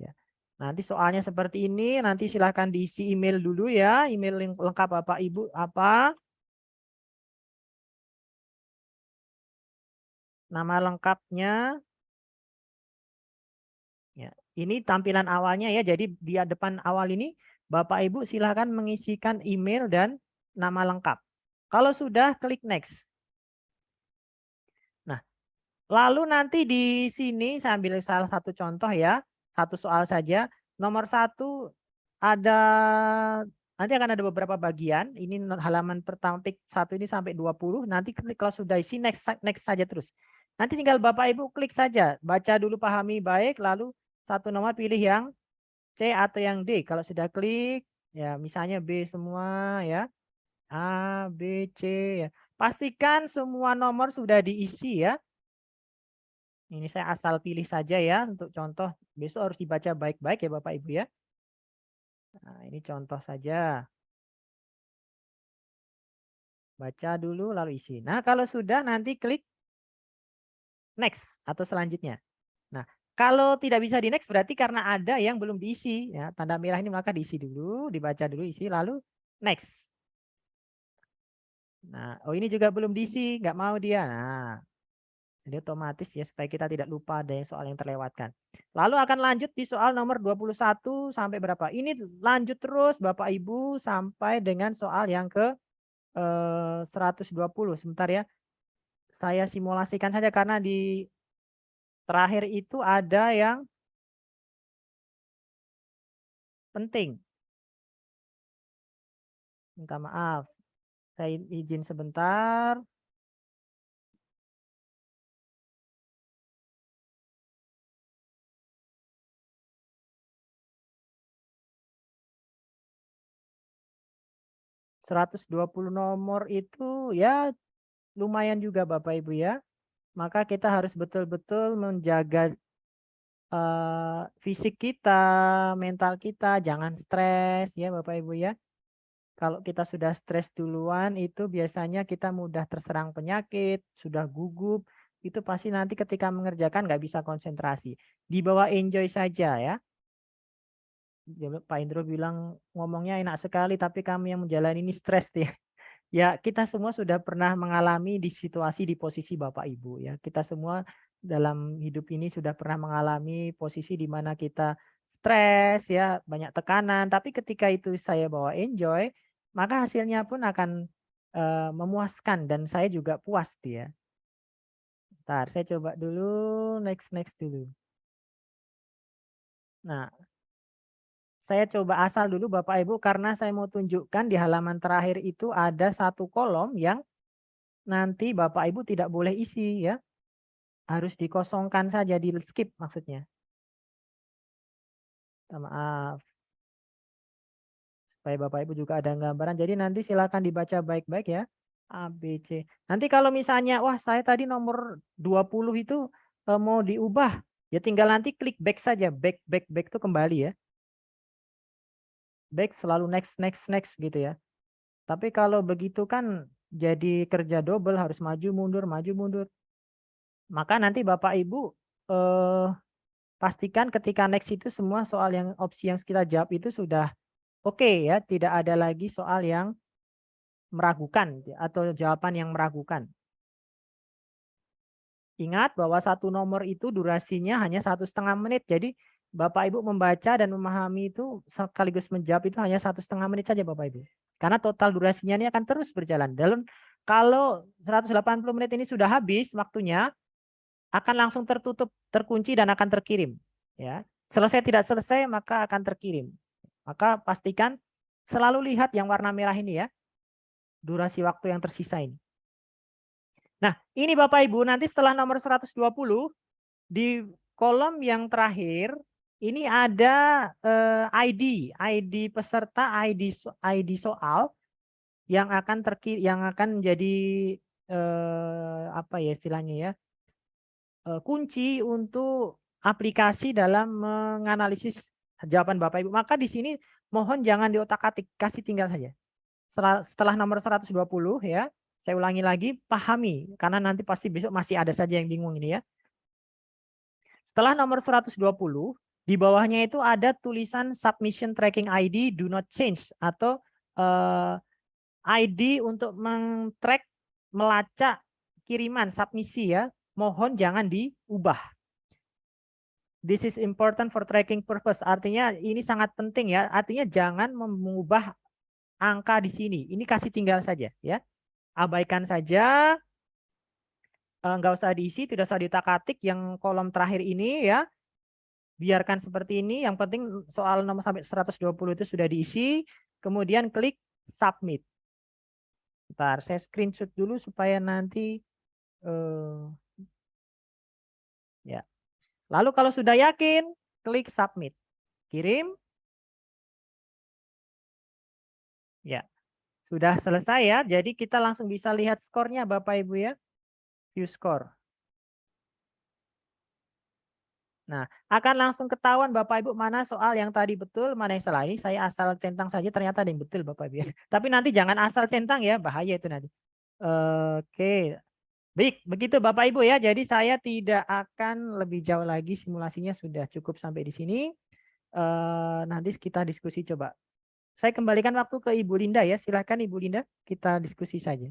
S2: Ya. Nanti soalnya seperti ini, nanti silahkan diisi email dulu ya. Email lengkap Bapak Ibu apa? Nama lengkapnya. Ya, ini tampilan awalnya ya. Jadi di depan awal ini Bapak Ibu silahkan mengisikan email dan nama lengkap. Kalau sudah klik next. Nah, lalu nanti di sini saya ambil salah satu contoh ya. Satu soal saja. Nomor 1 ada nanti akan ada beberapa bagian. Ini halaman pertama pik 1 ini sampai 20. Nanti klik kalau sudah isi next next saja terus. Nanti tinggal Bapak Ibu klik saja, baca dulu pahami baik lalu satu nomor pilih yang C atau yang D. Kalau sudah klik ya misalnya B semua ya. A, B, C ya. Pastikan semua nomor sudah diisi ya. Ini saya asal pilih saja ya untuk contoh. Besok harus dibaca baik-baik ya Bapak Ibu ya. Nah, ini contoh saja. Baca dulu lalu isi. Nah, kalau sudah nanti klik next atau selanjutnya. Nah, kalau tidak bisa di next berarti karena ada yang belum diisi ya. Tanda merah ini maka diisi dulu, dibaca dulu isi lalu next. Nah, oh ini juga belum diisi, nggak mau dia. Nah, jadi otomatis ya supaya kita tidak lupa ada yang soal yang terlewatkan. Lalu akan lanjut di soal nomor 21 sampai berapa? Ini lanjut terus Bapak Ibu sampai dengan soal yang ke 120. Sebentar ya. Saya simulasikan saja karena di terakhir itu ada yang penting. Minta maaf. Saya izin sebentar. ...120 nomor itu ya lumayan juga Bapak Ibu ya. Maka kita harus betul-betul menjaga fisik kita, mental kita, jangan stres ya Bapak Ibu ya. Kalau kita sudah stres duluan itu biasanya kita mudah terserang penyakit, sudah gugup, itu pasti nanti ketika mengerjakan nggak bisa konsentrasi. Dibawa enjoy saja ya. Pak Indro bilang ngomongnya enak sekali tapi kami yang menjalani ini stres ya. Ya kita semua sudah pernah mengalami di situasi di posisi Bapak Ibu ya. Kita semua dalam hidup ini sudah pernah mengalami posisi di mana kita stres ya, banyak tekanan. Tapi ketika itu saya bawa enjoy, maka hasilnya pun akan memuaskan dan saya juga puas dia. Ntar saya coba dulu next dulu. Nah, saya coba asal dulu Bapak Ibu karena saya mau tunjukkan di halaman terakhir itu ada satu kolom yang nanti Bapak Ibu tidak boleh isi ya. Harus dikosongkan saja, di skip maksudnya. Maaf. Supaya Bapak Ibu juga ada gambaran. Jadi nanti silakan dibaca baik-baik ya. A, B, C. Nanti kalau misalnya, wah saya tadi nomor 20 itu mau diubah. Ya tinggal nanti klik back saja. Back itu kembali ya. Back selalu next gitu ya. Tapi kalau begitu kan jadi kerja double, harus maju mundur, maju mundur. Maka nanti Bapak Ibu pastikan ketika next itu semua soal yang opsi yang kita jawab itu sudah oke ya, tidak ada lagi soal yang meragukan atau jawaban yang meragukan. Ingat bahwa satu nomor itu durasinya hanya 1,5 menit. Jadi Bapak Ibu membaca dan memahami itu sekaligus menjawab itu hanya 1,5 menit saja Bapak Ibu. Karena total durasinya ini akan terus berjalan. Dalam kalau 180 menit ini sudah habis waktunya, akan langsung tertutup, terkunci dan akan terkirim. Ya, selesai tidak selesai maka akan terkirim. Maka pastikan selalu lihat yang warna merah ini ya, durasi waktu yang tersisa ini. Nah, ini Bapak Ibu nanti setelah nomor 120 di kolom yang terakhir ini ada ID peserta, ID soal yang akan yang akan menjadi apa ya istilahnya ya, kunci untuk aplikasi dalam menganalisis jawaban Bapak Ibu. Maka di sini mohon jangan diotak-atik, kasih tinggal saja. setelah nomor 120 ya. Saya ulangi lagi, pahami karena nanti pasti besok masih ada saja yang bingung ini ya. Setelah nomor 120, di bawahnya itu ada tulisan submission tracking ID do not change atau ID untuk meng-track melacak kiriman submisi ya. Mohon jangan diubah. This is important for tracking purpose. Artinya ini sangat penting ya. Artinya jangan mengubah angka di sini. Ini kasih tinggal saja ya. Abaikan saja. Nggak usah diisi, tidak usah ditak-atik yang kolom terakhir ini ya. Biarkan seperti ini. Yang penting soal nomor sampai 120 itu sudah diisi. Kemudian klik submit. Bentar, saya screenshot dulu supaya nanti ya. Lalu kalau sudah yakin, klik submit. Kirim. Ya. Sudah selesai ya. Jadi kita langsung bisa lihat skornya Bapak Ibu ya. View score. Nah, akan langsung ketahuan Bapak Ibu mana soal yang tadi betul, mana yang salah. Ini saya asal centang saja ternyata ada yang betul Bapak Ibu ya. Tapi nanti jangan asal centang ya, bahaya itu nanti. Oke. Baik, begitu Bapak Ibu ya. Jadi saya tidak akan lebih jauh lagi, simulasinya sudah cukup sampai di sini. Nanti kita diskusi coba. Saya kembalikan waktu ke Ibu Linda ya. Silakan Ibu Linda, kita diskusi saja.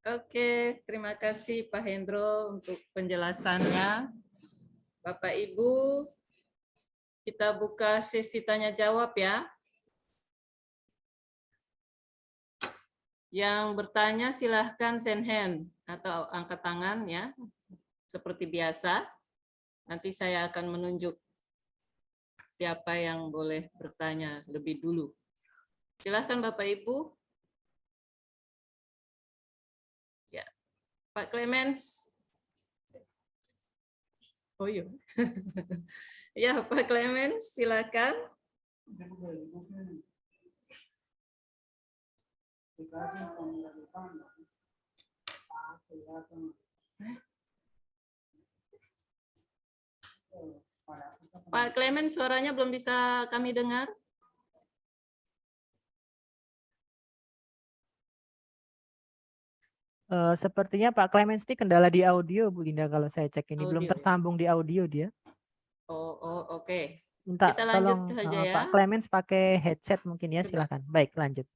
S1: Oke, terima kasih Pak Hendro untuk penjelasannya. Bapak Ibu, kita buka sesi tanya jawab ya. Yang bertanya silahkan send hand atau angkat tangan ya, seperti biasa. Nanti saya akan menunjuk siapa yang boleh bertanya lebih dulu. Silahkan Bapak Ibu. Ya, Pak Clemens. Oh iya. Ya, Pak Clemens, silakan. Pak Clemens, suaranya belum bisa kami dengar.
S2: Sepertinya Pak Clemens ini kendala di audio, Bu Linda, kalau saya cek ini. Belum
S1: Audio.
S2: tersambung di audio dia.
S1: Oke.
S2: Minta
S1: Kita lanjut
S2: tolong
S1: saja ya.
S2: Pak Clemens pakai headset mungkin ya,
S1: Coba.
S2: silakan. Baik, lanjut.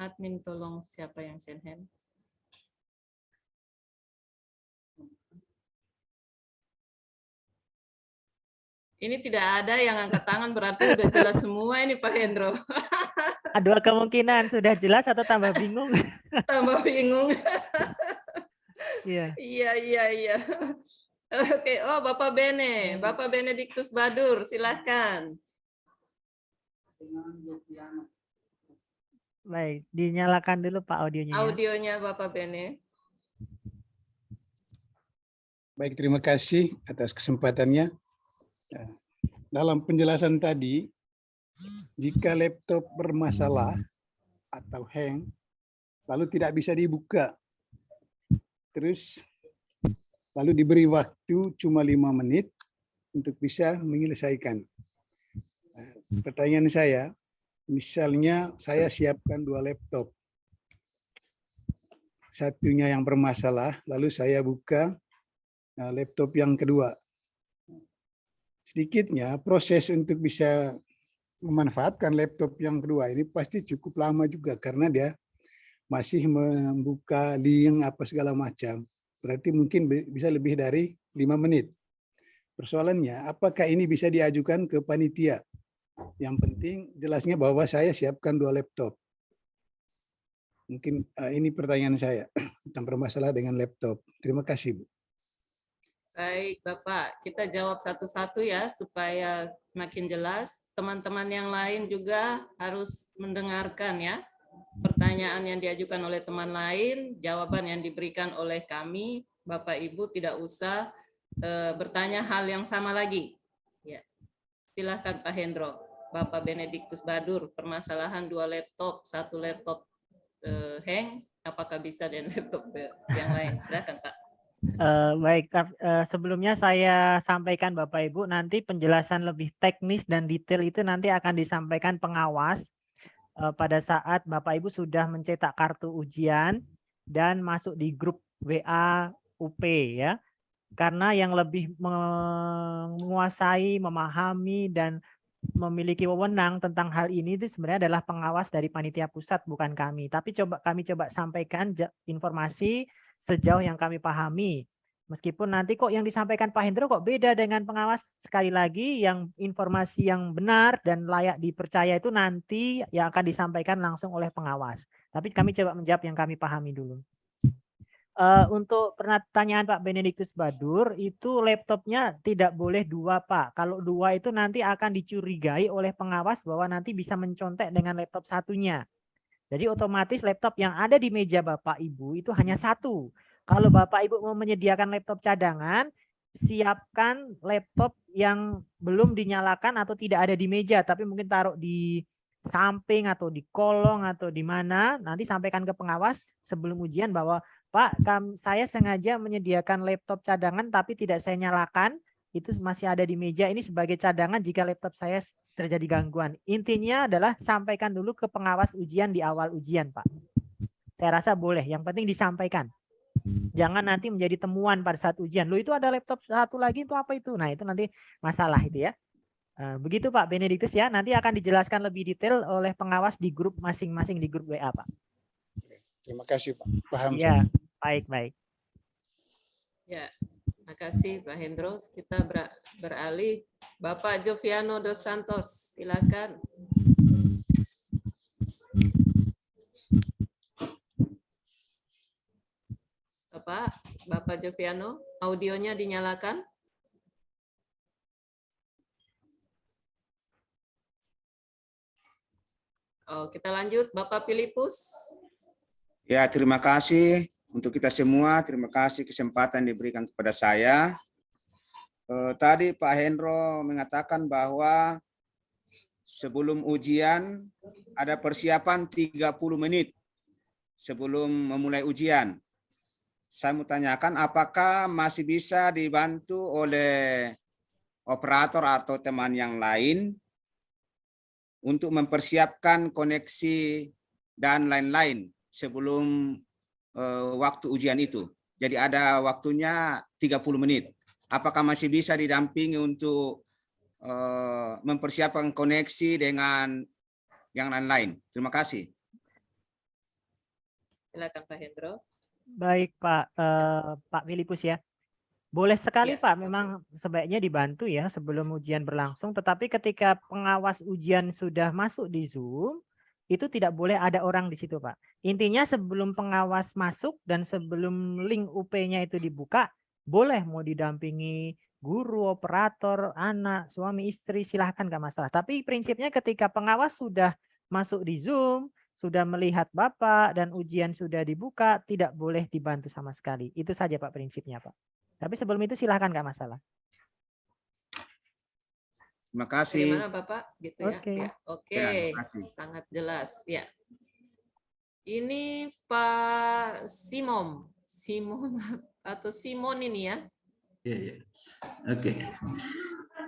S1: Admin tolong siapa yang send hand. Ini tidak ada yang angkat tangan, berarti udah jelas semua ini Pak Hendro.
S2: Dua kemungkinan, sudah jelas atau tambah bingung?
S1: Tambah bingung.
S2: Iya.
S1: Iya. Oke, oh Bapak Bene, Bapak Benediktus Badur, silakan.
S2: Baik, dinyalakan dulu Pak audionya ya.
S1: Audionya Bapak Bene.
S3: Baik, terima kasih atas kesempatannya. Dalam penjelasan tadi, jika laptop bermasalah atau hang, lalu tidak bisa dibuka, terus lalu diberi waktu cuma 5 menit untuk bisa menyelesaikan. Pertanyaan saya, misalnya saya siapkan 2 laptop, satunya yang bermasalah, lalu saya buka laptop yang kedua. Sedikitnya proses untuk bisa memanfaatkan laptop yang kedua ini pasti cukup lama juga karena dia masih membuka link apa segala macam. Berarti mungkin bisa lebih dari 5 menit. Persoalannya, apakah ini bisa diajukan ke panitia? Yang penting jelasnya bahwa saya siapkan 2 laptop. Mungkin ini pertanyaan saya tentang bermasalah dengan laptop. Terima kasih, Bu.
S1: Baik, Bapak. Kita jawab satu-satu ya, supaya semakin jelas. Teman-teman yang lain juga harus mendengarkan ya. Pertanyaan yang diajukan oleh teman lain, jawaban yang diberikan oleh kami, Bapak Ibu tidak usah bertanya hal yang sama lagi. Ya. Silakan Pak Hendro. Bapak Benediktus Badur, permasalahan 2 laptop, 1 laptop hang, apakah bisa dengan laptop yang lain? Silakan Pak.
S2: Baik, sebelumnya saya sampaikan Bapak Ibu, nanti penjelasan lebih teknis dan detail itu nanti akan disampaikan pengawas pada saat Bapak Ibu sudah mencetak kartu ujian dan masuk di grup WA UP ya. Karena yang lebih menguasai, memahami dan memiliki wewenang tentang hal ini itu sebenarnya adalah pengawas dari panitia pusat, bukan kami. Tapi kami coba sampaikan informasi sejauh yang kami pahami. Meskipun nanti kok yang disampaikan Pak Hendro kok beda dengan pengawas, sekali lagi yang informasi yang benar dan layak dipercaya itu nanti yang akan disampaikan langsung oleh pengawas. Tapi kami coba menjawab yang kami pahami dulu. Untuk pertanyaan Pak Benediktus Badur, itu laptopnya tidak boleh 2 Pak. Kalau 2 itu nanti akan dicurigai oleh pengawas bahwa nanti bisa mencontek dengan laptop satunya. Jadi otomatis laptop yang ada di meja Bapak Ibu itu hanya 1. Kalau Bapak Ibu mau menyediakan laptop cadangan, siapkan laptop yang belum dinyalakan atau tidak ada di meja, tapi mungkin taruh di samping atau di kolong atau di mana, nanti sampaikan ke pengawas sebelum ujian bahwa Pak, saya sengaja menyediakan laptop cadangan tapi tidak saya nyalakan, itu masih ada di meja ini sebagai cadangan jika laptop saya terjadi gangguan. Intinya adalah sampaikan dulu ke pengawas ujian di awal ujian, Pak. Saya rasa boleh, yang penting disampaikan. Jangan nanti menjadi temuan pada saat ujian. Loh itu ada laptop satu lagi itu apa itu? Nah itu nanti masalah itu ya. Begitu Pak Benediktus ya, nanti akan dijelaskan lebih detail oleh pengawas di grup masing-masing di grup WA Pak.
S3: Terima kasih Pak. Paham.
S2: Iya, baik.
S1: Ya, makasih Pak Hendro. Kita beralih Bapak Joviano dos Santos, silakan. Bapak Joviano, audionya dinyalakan. Oh, kita lanjut Bapak Filipus.
S4: Ya, terima kasih untuk kita semua. Terima kasih kesempatan diberikan kepada saya. Tadi Pak Hendro mengatakan bahwa sebelum ujian ada persiapan 30 menit sebelum memulai ujian. Saya mau tanyakan apakah masih bisa dibantu oleh operator atau teman yang lain untuk mempersiapkan koneksi dan lain-lain sebelum waktu ujian itu. Jadi ada waktunya 30 menit. Apakah masih bisa didampingi untuk mempersiapkan koneksi dengan yang lain-lain? Terima kasih.
S1: Silakan Pak Hendro.
S2: Baik Pak, Pak Filipus ya. Boleh sekali
S1: Ya,
S2: Pak, memang sebaiknya dibantu ya sebelum ujian berlangsung. Tetapi ketika pengawas ujian sudah masuk di Zoom, itu tidak boleh ada orang di situ Pak. Intinya sebelum pengawas masuk dan sebelum link UP-nya itu dibuka, boleh mau didampingi guru, operator, anak, suami, istri, silahkan nggak masalah. Tapi prinsipnya ketika pengawas sudah masuk di Zoom, sudah melihat Bapak dan ujian sudah dibuka, tidak boleh dibantu sama sekali. Itu saja Pak prinsipnya Pak. Tapi sebelum itu silahkan nggak masalah.
S4: Terima kasih.
S1: Bagaimana Bapak? Gitu ya.
S2: Oke.
S1: Ya, oke.
S4: Ya, terima kasih.
S1: Sangat jelas. Ya. Ini Pak Simon atau Simon ini ya.
S5: Ya. Oke.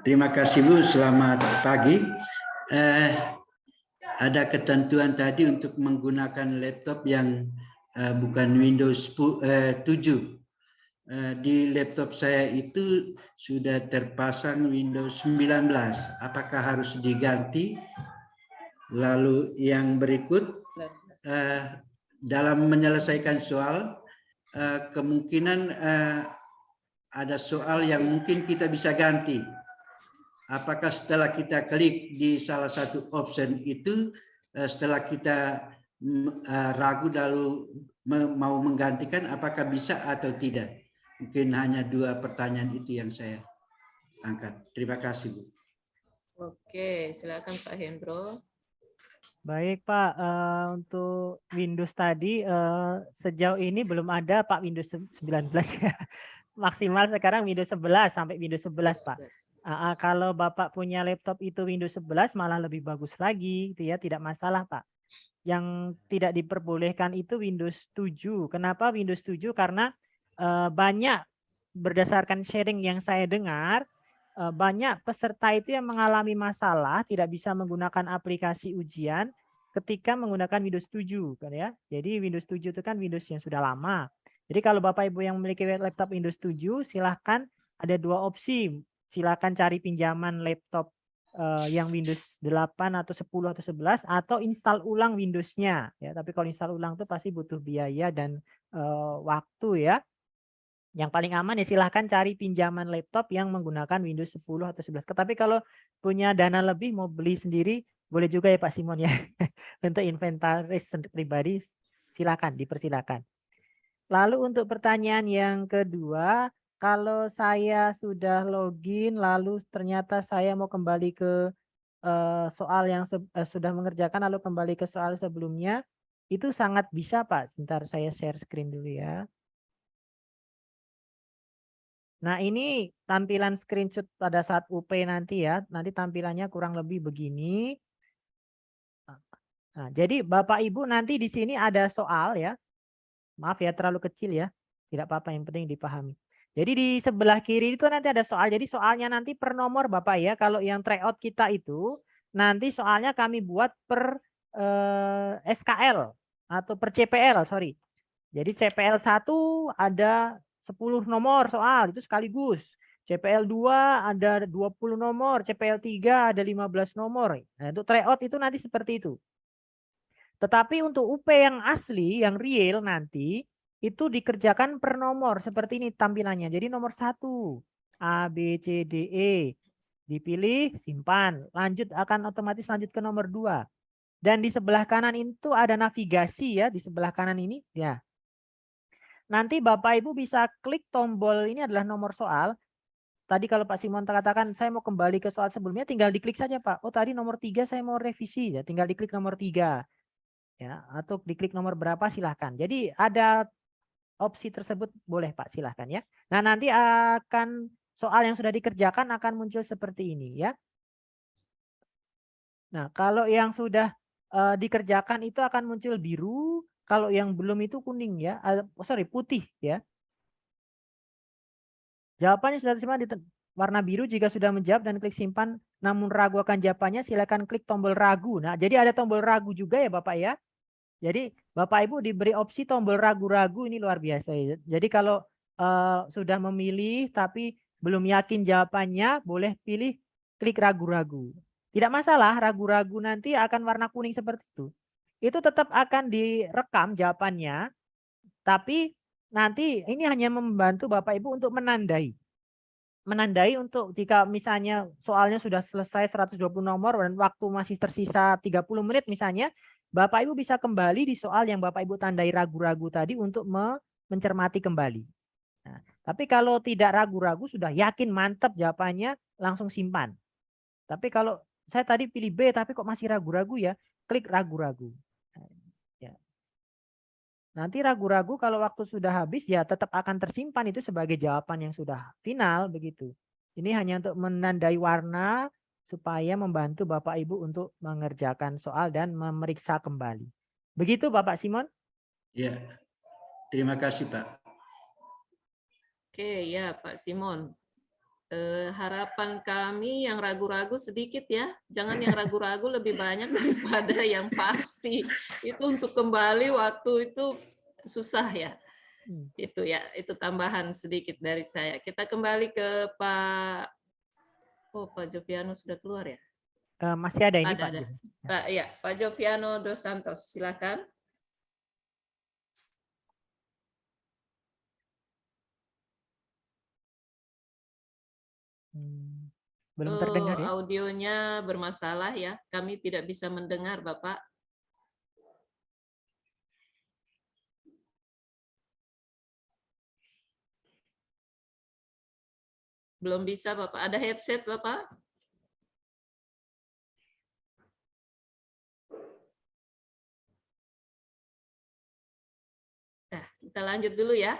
S5: Terima kasih Bu. Selamat pagi. Ada ketentuan tadi untuk menggunakan laptop yang bukan Windows 7. Di laptop saya itu sudah terpasang Windows 19. Apakah harus diganti? Lalu yang berikut, dalam menyelesaikan soal, kemungkinan ada soal yang mungkin kita bisa ganti. Apakah setelah kita klik di salah satu option itu, setelah kita ragu lalu mau menggantikan, apakah bisa atau tidak? Mungkin hanya 2 pertanyaan itu yang saya angkat. Terima kasih, Bu.
S1: Oke, silakan Pak Hendro.
S2: Baik Pak, untuk Windows tadi sejauh ini belum ada Pak Windows 19 ya. Maksimal sekarang Windows 11 sampai Windows 11 Pak. Kalau Bapak punya laptop itu Windows 11 malah lebih bagus lagi, gitu ya, tidak masalah Pak. Yang tidak diperbolehkan itu Windows 7. Kenapa Windows 7? Karena banyak berdasarkan sharing yang saya dengar, banyak peserta itu yang mengalami masalah tidak bisa menggunakan aplikasi ujian ketika menggunakan Windows 7 kan ya. Jadi Windows 7 itu kan Windows yang sudah lama. Jadi kalau Bapak Ibu yang memiliki laptop Windows 7 silahkan ada dua opsi. Silahkan cari pinjaman laptop yang Windows 8 atau 10 atau 11 atau install ulang Windows-nya ya. Tapi kalau install ulang itu pasti butuh biaya dan waktu ya. Yang paling aman ya silahkan cari pinjaman laptop yang menggunakan Windows 10 atau 11. Tapi kalau punya dana lebih mau beli sendiri boleh juga ya Pak Simon ya. Untuk inventaris pribadi silakan, dipersilakan. Lalu untuk pertanyaan yang kedua, kalau saya sudah login lalu ternyata saya mau kembali ke soal yang sudah mengerjakan lalu kembali ke soal sebelumnya, itu sangat bisa Pak. Sebentar saya share screen dulu ya. Nah ini tampilan screenshot pada saat UP nanti ya. Nanti tampilannya kurang lebih begini. Nah, jadi Bapak Ibu nanti di sini ada soal ya. Maaf ya terlalu kecil ya. Tidak apa-apa yang penting dipahami. Jadi di sebelah kiri itu nanti ada soal. Jadi soalnya nanti per nomor Bapak ya. Kalau yang tryout kita itu nanti soalnya kami buat per SKL atau per CPL, sorry. Jadi CPL 1 ada 10 nomor soal itu sekaligus. CPL 2 ada 20 nomor, CPL 3 ada 15 nomor. Nah, untuk tryout itu nanti seperti itu. Tetapi untuk UP yang asli, yang real nanti itu dikerjakan per nomor seperti ini tampilannya. Jadi nomor 1 A, B, C, D, E. Dipilih, simpan. Lanjut akan otomatis lanjut ke nomor 2. Dan di sebelah kanan itu ada navigasi ya, di sebelah kanan ini ya. Nanti Bapak Ibu bisa klik tombol ini adalah nomor soal. Tadi kalau Pak Simon katakan saya mau kembali ke soal sebelumnya tinggal diklik saja Pak. Oh tadi nomor 3 saya mau revisi ya, tinggal diklik nomor 3. Ya, atau diklik nomor berapa silahkan. Jadi ada opsi tersebut boleh Pak silahkan ya. Nah nanti akan soal yang sudah dikerjakan akan muncul seperti ini ya. Nah kalau yang sudah dikerjakan itu akan muncul biru. Kalau yang belum itu kuning ya, sorry putih ya. Jawabannya sudah tersimpan di warna biru jika sudah menjawab dan klik simpan. Namun ragu akan jawabannya silakan klik tombol ragu. Nah jadi ada tombol ragu juga ya Bapak ya. Jadi Bapak Ibu diberi opsi tombol ragu-ragu ini luar biasa ya. Jadi kalau sudah memilih tapi belum yakin jawabannya boleh pilih klik ragu-ragu. Tidak masalah ragu-ragu nanti akan warna kuning seperti itu. Itu tetap akan direkam jawabannya, tapi nanti ini hanya membantu Bapak Ibu untuk menandai. Menandai untuk jika misalnya soalnya sudah selesai 120 nomor dan waktu masih tersisa 30 menit misalnya, Bapak Ibu bisa kembali di soal yang Bapak Ibu tandai ragu-ragu tadi untuk mencermati kembali. Nah, tapi kalau tidak ragu-ragu sudah yakin mantap jawabannya langsung simpan. Tapi kalau saya tadi pilih B tapi kok masih ragu-ragu ya, klik ragu-ragu. Ya. Nanti ragu-ragu kalau waktu sudah habis ya tetap akan tersimpan itu sebagai jawaban yang sudah final begitu. Ini hanya untuk menandai warna supaya membantu Bapak Ibu untuk mengerjakan soal dan memeriksa kembali. Begitu Bapak Simon?
S5: Ya, terima kasih Pak.
S1: Oke ya Pak Simon. Harapan kami yang ragu-ragu sedikit ya. Jangan yang ragu-ragu lebih banyak daripada yang pasti. Itu untuk kembali waktu itu susah ya. Itu ya, itu tambahan sedikit dari saya. Kita kembali ke Pak. Oh, Pak Joviano sudah keluar ya?
S2: Masih ada ini Pak.
S1: Ada. Pak, ya, Pak Joviano dos Santos, silakan.
S2: Belum terdengar ya?
S1: Audionya bermasalah ya. Kami tidak bisa mendengar, Bapak. Belum bisa, Bapak. Ada headset, Bapak? Nah, kita lanjut dulu ya.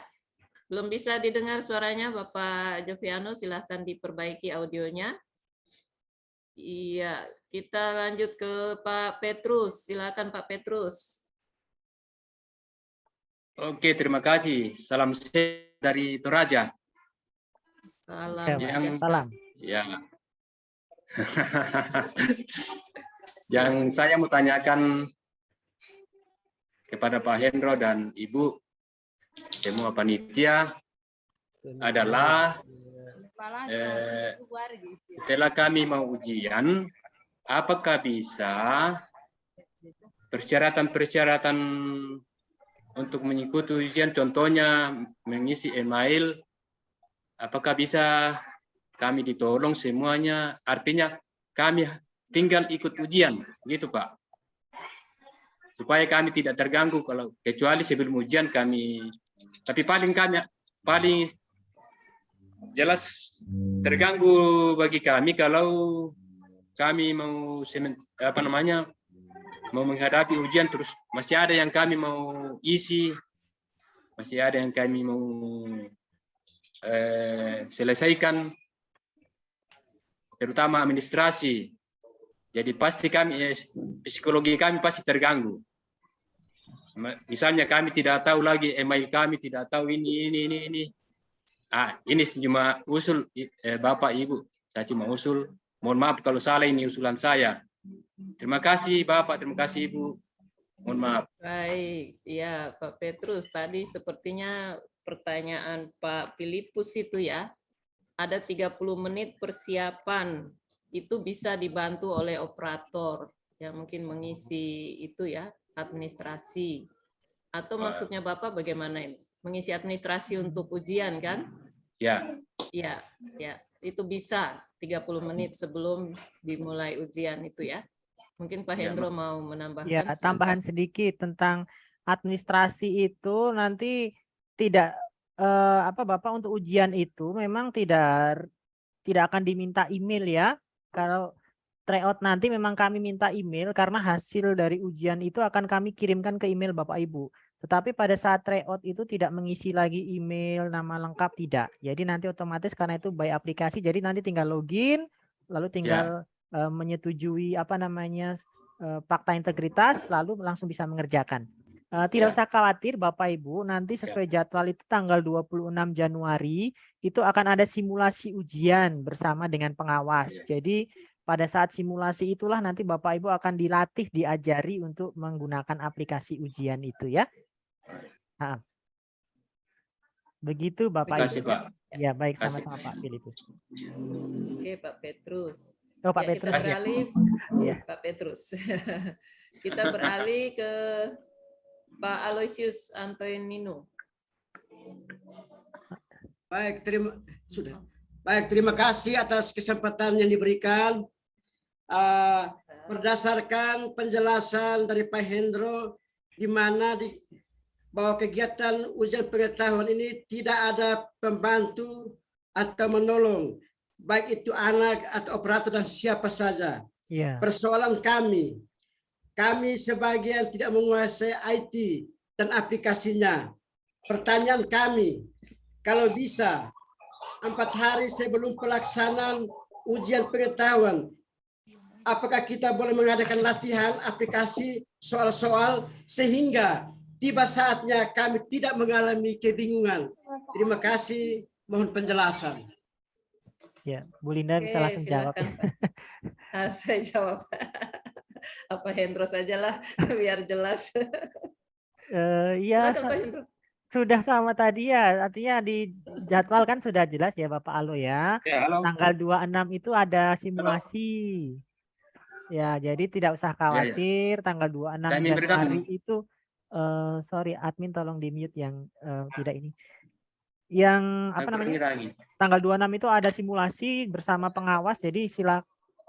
S1: Belum bisa didengar suaranya, Bapak Joviano. Silahkan diperbaiki audionya. Iya, kita lanjut ke Pak Petrus. Silakan Pak Petrus.
S6: Oke, terima kasih. Salam sehat dari Toraja.
S1: Salam.
S2: Oke, Pak.
S6: Yang-
S2: Salam.
S6: Ya. Yang saya mau tanyakan kepada Pak Hendro dan Ibu semua panitia adalah setelah kami mau ujian, apakah bisa persyaratan-persyaratan untuk mengikuti ujian, contohnya mengisi email, apakah bisa kami ditolong semuanya? Artinya kami tinggal ikut ujian, gitu Pak. Supaya kami tidak terganggu kalau kecuali sebelum ujian kami, tapi paling jelas terganggu bagi kami kalau kami mau mau menghadapi ujian terus masih ada yang kami mau isi, masih ada yang kami mau selesaikan, terutama administrasi. Jadi pasti kami psikologi kami pasti terganggu. Misalnya kami tidak tahu lagi email kami, tidak tahu ini. Ini cuma usul Bapak Ibu. Saya cuma usul. Mohon maaf kalau salah, ini usulan saya. Terima kasih Bapak, terima kasih Ibu. Mohon maaf.
S1: Baik, ya Pak Petrus, tadi sepertinya pertanyaan Pak Filipus itu ya, ada 30 menit persiapan, itu bisa dibantu oleh operator yang mungkin mengisi itu ya, administrasi. Atau maksudnya Bapak bagaimana ini? Mengisi administrasi untuk ujian kan?
S6: Ya.
S1: Ya, itu bisa 30 menit sebelum dimulai ujian itu ya. Mungkin Pak
S6: Ya,
S1: Hendro mau menambahkan.
S2: Ya,
S1: sebentar.
S2: tambahan sedikit tentang administrasi itu nanti tidak Bapak untuk ujian itu memang tidak akan diminta email ya. Kalau tryout nanti memang kami minta email karena hasil dari ujian itu akan kami kirimkan ke email Bapak Ibu. Tetapi pada saat tryout itu tidak mengisi lagi email, nama lengkap, tidak. Jadi nanti otomatis karena itu by aplikasi, jadi nanti tinggal login, lalu tinggal menyetujui fakta integritas, lalu langsung bisa mengerjakan. Tidak usah khawatir Bapak Ibu, nanti sesuai jadwal itu tanggal 26 Januari itu akan ada simulasi ujian bersama dengan pengawas. Jadi pada saat simulasi itulah nanti Bapak Ibu akan dilatih, diajari untuk menggunakan aplikasi ujian itu ya. Nah, begitu Bapak
S6: Terima kasih
S2: Ibu.
S6: Pak.
S2: Ya baik,
S6: Terima kasih.
S2: sama-sama Pak Filipus.
S1: Oke Pak Petrus.
S2: Oh Pak
S1: Ya, kita
S2: Petrus ya.
S1: beralih,
S2: Ya.
S1: Pak Petrus. Kita beralih ke Pak Aloysius Antonino.
S7: Baik, terima kasih atas kesempatan yang diberikan. Berdasarkan penjelasan dari Pak Hendro, di mana bahwa kegiatan ujian pengetahuan ini tidak ada pembantu atau menolong, baik itu anak atau operator dan siapa saja.
S2: Ya.
S7: Persoalan kami sebagian tidak menguasai IT dan aplikasinya. Pertanyaan kami, kalau bisa 4 hari sebelum pelaksanaan ujian pengetahuan, apakah kita boleh mengadakan latihan aplikasi soal-soal sehingga tiba saatnya kami tidak mengalami kebingungan. Terima kasih, mohon penjelasan.
S2: Ya, Bu Linda bisa langsung jawab.
S1: Silakan, Pak. Saya jawab. Apa Hendro sajalah biar jelas.
S2: Ya,
S1: Silakan, Pak Hendro.
S2: sudah sama tadi ya, artinya di jadwal kan sudah jelas ya Bapak Alo ya.
S6: Ya, halo.
S2: Tanggal 26 itu ada simulasi. Ya, jadi tidak usah khawatir, tanggal 26
S6: Kami
S2: Januari
S6: bergabung.
S2: itu sorry admin tolong di mute yang tidak ini. Yang apa namanya? Tanggal 26 itu ada simulasi bersama pengawas, jadi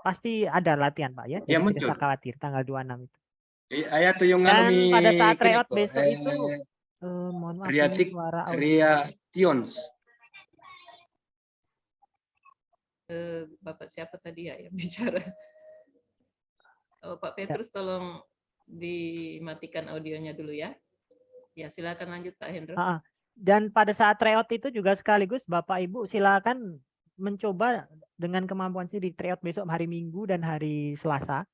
S2: pasti ada latihan Pak ya. Jadi
S6: Ya,
S2: tidak
S6: muncul.
S2: usah khawatir tanggal 26 itu.
S6: Ayat tuh yang
S2: Dan
S6: ngalami
S2: pada saat
S6: klik
S2: tryout
S6: kok.
S2: besok itu mohon maaf ini
S6: Riatik
S2: suara audio.
S6: Riations.
S1: Bapak siapa tadi ya yang bicara? Oh, Pak Petrus tolong dimatikan audionya dulu ya. Ya, silakan lanjut Pak Hendro.
S2: Dan pada saat tryout itu juga sekaligus Bapak Ibu silakan mencoba dengan kemampuan sendiri tryout besok hari Minggu dan hari Selasa.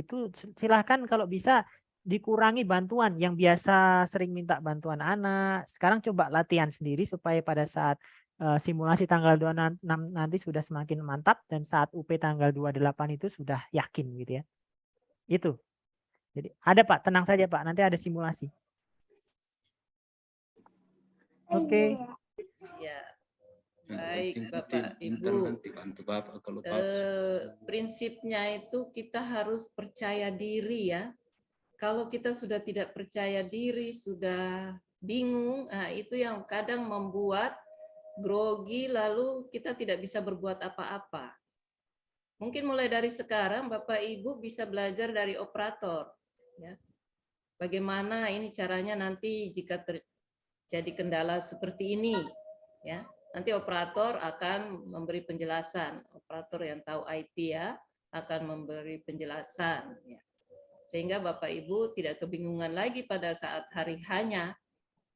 S2: Itu silakan kalau bisa dikurangi bantuan yang biasa sering minta bantuan anak. Sekarang coba latihan sendiri supaya pada saat simulasi tanggal 26 nanti sudah semakin mantap dan saat UP tanggal 28 itu sudah yakin gitu ya. Itu. Jadi ada Pak, tenang saja Pak, nanti ada simulasi. Oke.
S1: Ya,
S6: Yang
S1: baik
S6: penting
S1: Bapak
S6: pintar
S1: Ibu.
S6: nanti bantu Bapak kalau Bapak.
S1: Prinsipnya itu kita harus percaya diri ya. Kalau kita sudah tidak percaya diri, sudah bingung, nah itu yang kadang membuat grogi lalu kita tidak bisa berbuat apa-apa. Mungkin mulai dari sekarang Bapak Ibu bisa belajar dari operator. Ya. Bagaimana ini caranya nanti jika terjadi kendala seperti ini. Ya. Nanti operator akan memberi penjelasan. Operator yang tahu IT ya akan memberi penjelasan. Ya. Sehingga Bapak Ibu tidak kebingungan lagi pada saat hari hanya.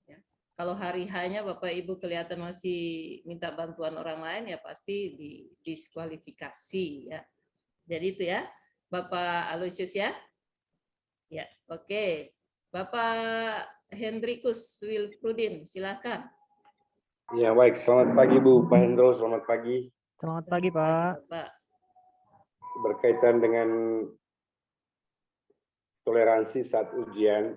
S1: Ya. Kalau hari hanya Bapak Ibu kelihatan masih minta bantuan orang lain ya pasti didiskualifikasi ya. Jadi itu ya, Bapak Aloysius ya. Ya, oke. Bapak Hendrikus Wilfrudin, silakan.
S8: Ya baik, selamat pagi Bu Pak Hendro, selamat pagi.
S2: Selamat pagi Pak.
S1: Bapak.
S8: Berkaitan dengan toleransi saat ujian,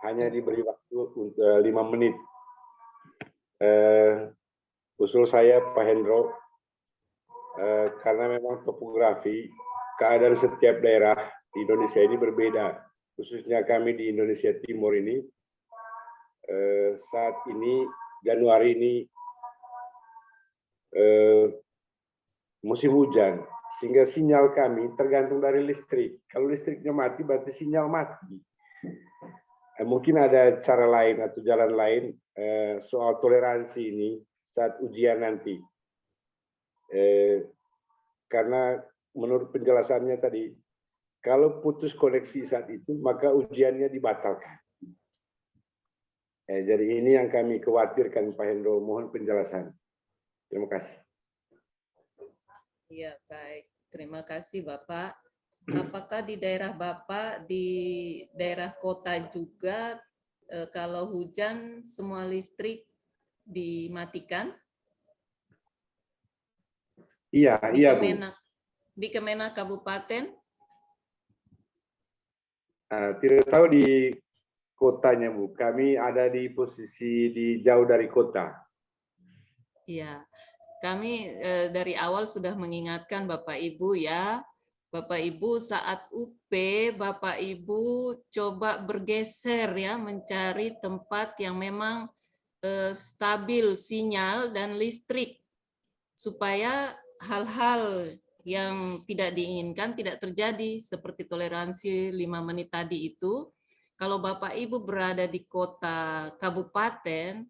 S8: hanya diberi waktu untuk 5 menit. Usul saya Pak Hendro, karena memang topografi, keadaan setiap daerah di Indonesia ini berbeda. Khususnya kami di Indonesia Timur ini, saat ini Januari ini musim hujan, sehingga sinyal kami tergantung dari listrik. Kalau listriknya mati, berarti sinyal mati. Mungkin ada cara lain atau jalan lain soal toleransi ini saat ujian nanti. Karena menurut penjelasannya tadi, kalau putus koneksi saat itu, maka ujiannya dibatalkan. Jadi ini yang kami khawatirkan Pak Hendro, mohon penjelasan. Terima kasih.
S1: Iya, baik. Terima kasih Bapak. Apakah di daerah Bapak, di daerah kota juga, kalau hujan semua listrik dimatikan?
S8: Iya, iya Bu.
S1: Di Kemenak Kabupaten?
S8: Tidak tahu di kotanya Bu, kami ada di posisi jauh dari kota.
S1: Iya, kami dari awal sudah mengingatkan Bapak Ibu ya. Bapak Ibu saat UP, Bapak Ibu coba bergeser ya, mencari tempat yang memang stabil sinyal dan listrik. Supaya hal-hal yang tidak diinginkan tidak terjadi, seperti toleransi 5 menit tadi itu. Kalau Bapak Ibu berada di kota kabupaten,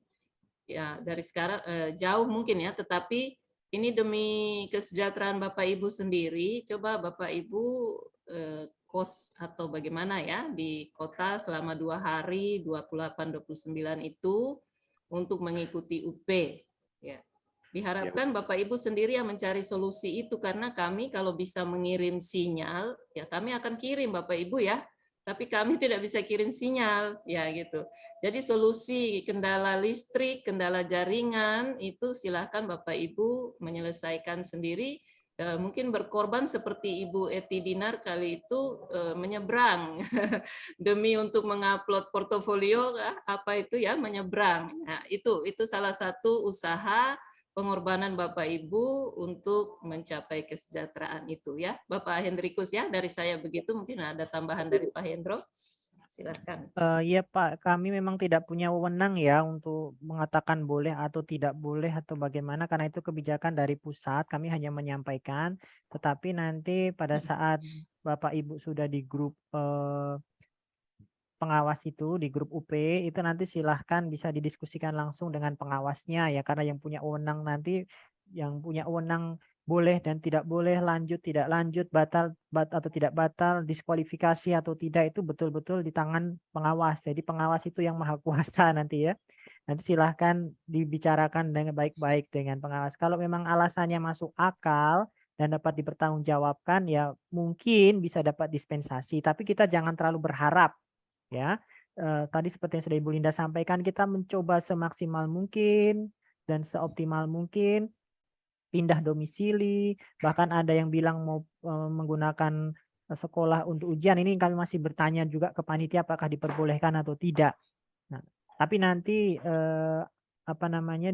S1: ya dari sekarang jauh mungkin ya, tetapi ini demi kesejahteraan Bapak Ibu sendiri, coba Bapak Ibu kos atau bagaimana ya di kota selama 2 hari 28-29 itu untuk mengikuti UP ya. Diharapkan Bapak Ibu sendiri yang mencari solusi itu, karena kami kalau bisa mengirim sinyal ya kami akan kirim Bapak Ibu ya. Tapi kami tidak bisa kirim sinyal, ya gitu. Jadi solusi kendala listrik, kendala jaringan, itu silakan Bapak Ibu menyelesaikan sendiri. Mungkin berkorban seperti Ibu Eti Dinar kali itu menyeberang demi untuk mengupload portofolio, apa itu ya, menyeberang. Nah, itu salah satu usaha pengorbanan Bapak Ibu untuk mencapai kesejahteraan itu ya. Bapak Hendrikus ya, dari saya begitu, mungkin ada tambahan dari Pak Hendro. Silakan.
S2: Iya Pak, kami memang tidak punya wewenang ya untuk mengatakan boleh atau tidak boleh atau bagaimana, karena itu kebijakan dari pusat. Kami hanya menyampaikan, tetapi nanti pada saat Bapak Ibu sudah di grup pengawas itu, di grup UP itu, nanti silahkan bisa didiskusikan langsung dengan pengawasnya ya, karena yang punya wewenang nanti, yang punya wewenang boleh dan tidak boleh, lanjut tidak lanjut, batal atau tidak batal, diskualifikasi atau tidak, itu betul-betul di tangan pengawas. Jadi pengawas itu yang maha kuasa nanti ya. Nanti silahkan dibicarakan dengan baik-baik dengan pengawas. Kalau memang alasannya masuk akal dan dapat dipertanggungjawabkan, ya mungkin bisa dapat dispensasi. Tapi kita jangan terlalu berharap ya. Tadi seperti yang sudah Ibu Linda sampaikan, kita mencoba semaksimal mungkin dan seoptimal mungkin pindah domisili, bahkan ada yang bilang mau menggunakan sekolah untuk ujian. Ini kami masih bertanya juga ke panitia apakah diperbolehkan atau tidak. Nah, tapi nanti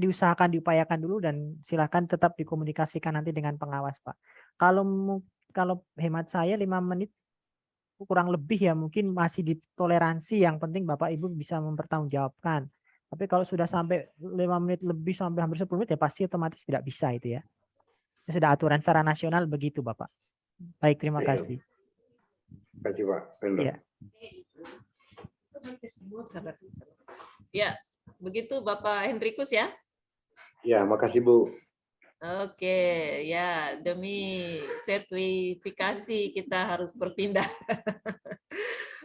S2: diusahakan, diupayakan dulu, dan silakan tetap dikomunikasikan nanti dengan pengawas, Pak. Kalau hemat saya 5 menit kurang lebih ya mungkin masih ditoleransi, yang penting Bapak Ibu bisa mempertanggungjawabkan. Tapi kalau sudah sampai 5 menit lebih sampai hampir 10 menit ya pasti otomatis tidak bisa itu ya. Itu sudah aturan secara nasional begitu, Bapak. Baik, terima kasih.
S8: Terima kasih, Pak Hendro.
S2: Ya.
S1: Ya, begitu Bapak Hendrikus ya.
S8: Ya, makasih Bu.
S1: Oke, ya demi sertifikasi kita harus berpindah.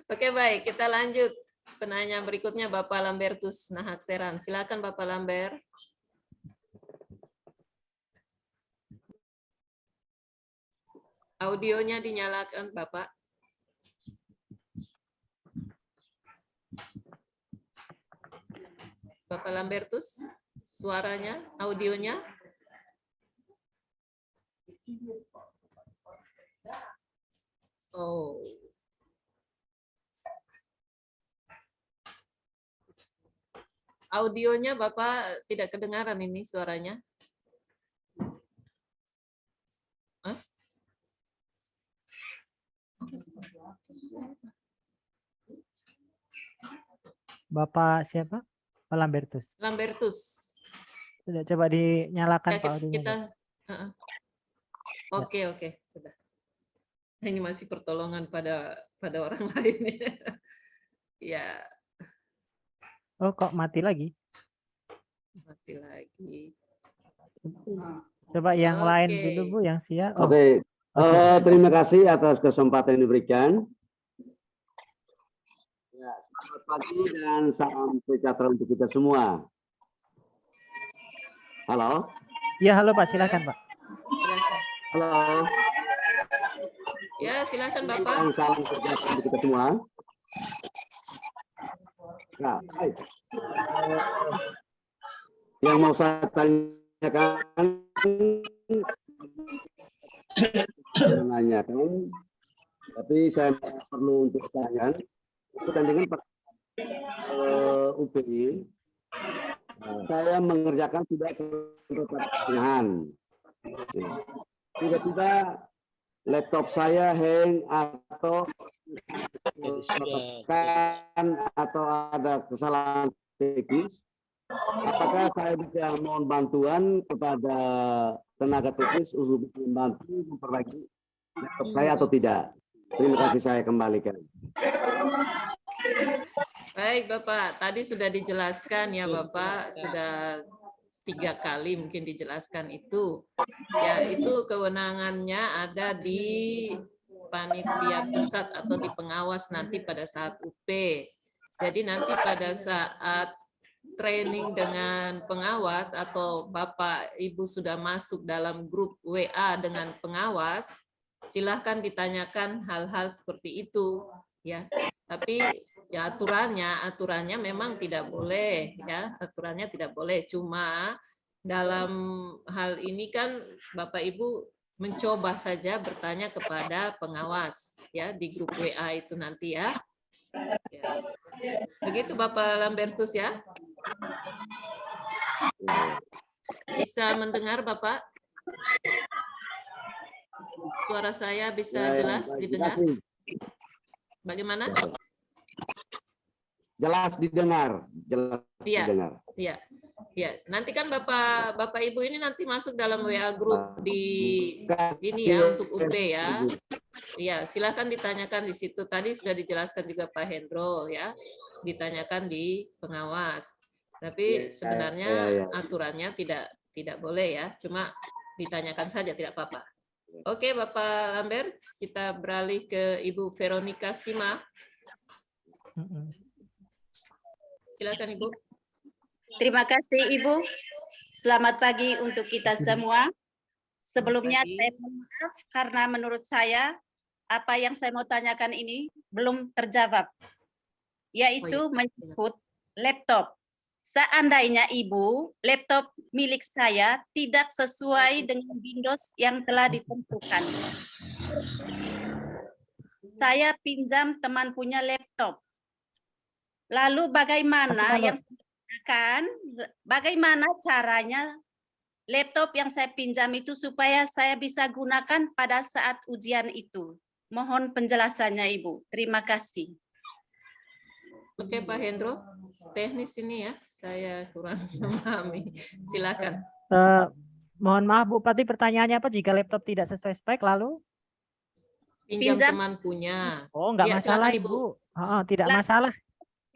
S1: Oke, baik, kita lanjut. Penanya berikutnya Bapak Lambertus Nahakseran. Silakan Bapak Lambert. Audionya dinyalakan, Bapak. Bapak Lambertus, suaranya, audionya. Oh. Audionya Bapak tidak kedengaran ini suaranya. Hah?
S2: Bapak siapa? Pak Lambertus.
S1: Lambertus.
S2: Sudah, coba dinyalakan
S1: Ya,
S2: Pak audionya.
S1: kita Oke, sudah. Ini masih pertolongan pada orang lain. Ya.
S2: Oh, kok mati lagi?
S1: Mati lagi.
S2: Coba yang lain
S1: Oke.
S2: dulu Bu, yang siap. Oh,
S9: Oke,
S2: siap.
S9: terima kasih atas kesempatan yang diberikan. Ya, selamat pagi dan salam sejahtera untuk kita semua. Halo?
S2: Ya, halo Pak, silakan Pak.
S1: Silakan.
S9: Halo?
S1: Ya, silakan Bapak.
S9: Dan salam sejahtera untuk kita semua. Nah, baik. Yang mau saya tanyakan, tapi saya perlu untuk tanyakan berkaitan dengan UPI. Saya mengerjakan sudah pertanyaan. Tiba-tiba laptop saya hang atau atau ada kesalahan teknis. Apakah saya bisa mohon bantuan kepada tenaga teknis untuk membantu memperbaiki laptop saya atau tidak? Terima kasih, saya kembalikan.
S1: Baik Bapak, tadi sudah dijelaskan ya Bapak, sudah 3 kali mungkin dijelaskan itu. Ya, itu kewenangannya ada di panitia pusat atau di pengawas nanti pada saat UP. Jadi nanti pada saat training dengan pengawas atau Bapak Ibu sudah masuk dalam grup WA dengan pengawas, silahkan ditanyakan hal-hal seperti itu ya. Tapi ya aturannya memang tidak boleh ya, aturannya tidak boleh. Cuma dalam hal ini kan Bapak Ibu mencoba saja bertanya kepada pengawas ya di grup WA itu nanti ya. Ya. Begitu Bapak Lambertus ya. Bisa mendengar Bapak? Suara saya bisa jelas didengar? Bagaimana?
S9: Jelas didengar, didengar.
S1: Iya. Ya, nanti kan Bapak Ibu ini nanti masuk dalam WA grup di ini ya untuk UP ya. Iya, silakan ditanyakan di situ. Tadi sudah dijelaskan juga Pak Hendro ya. Ditanyakan di pengawas. Tapi sebenarnya aturannya tidak boleh ya. Cuma ditanyakan saja, tidak apa-apa. Oke, Bapak Lambert, kita beralih ke Ibu Veronica Sima. Silakan Ibu.
S10: Terima kasih Ibu. Selamat pagi untuk kita semua. Sebelumnya saya mohon maaf karena menurut saya apa yang saya mau tanyakan ini belum terjawab. yaitu menjemput laptop. Seandainya Ibu, laptop milik saya tidak sesuai dengan Windows yang telah ditentukan. Saya pinjam teman punya laptop. Lalu bagaimana caranya laptop yang saya pinjam itu supaya saya bisa gunakan pada saat ujian itu? Mohon penjelasannya Ibu. Terima kasih.
S1: Oke Pak Hendro, teknis ini ya, saya kurang memahami. Silakan.
S2: Mohon maaf Bupati, pertanyaannya apa jika laptop tidak sesuai spek lalu?
S1: Pinjam teman punya.
S2: Oh, enggak
S1: Ya,
S2: masalah
S1: silakan,
S2: Ibu. Tidak masalah.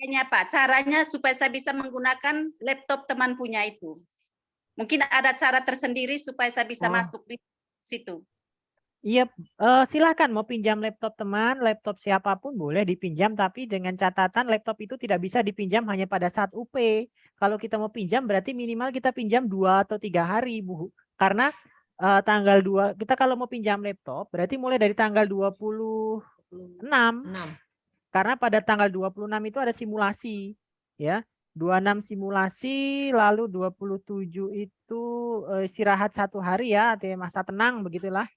S10: Pak, caranya supaya saya bisa menggunakan laptop teman punya itu. Mungkin ada cara tersendiri supaya saya bisa masuk di situ.
S2: Iya, silakan mau pinjam laptop teman, laptop siapapun boleh dipinjam, tapi dengan catatan laptop itu tidak bisa dipinjam hanya pada saat UP. Kalau kita mau pinjam berarti minimal kita pinjam 2 atau 3 hari, Bu. Karena tanggal 2, kita kalau mau pinjam laptop berarti mulai dari tanggal 26. Karena pada tanggal 26 itu ada simulasi, ya. 26 simulasi, lalu 27 itu istirahat 1 hari ya, artinya masa tenang begitulah.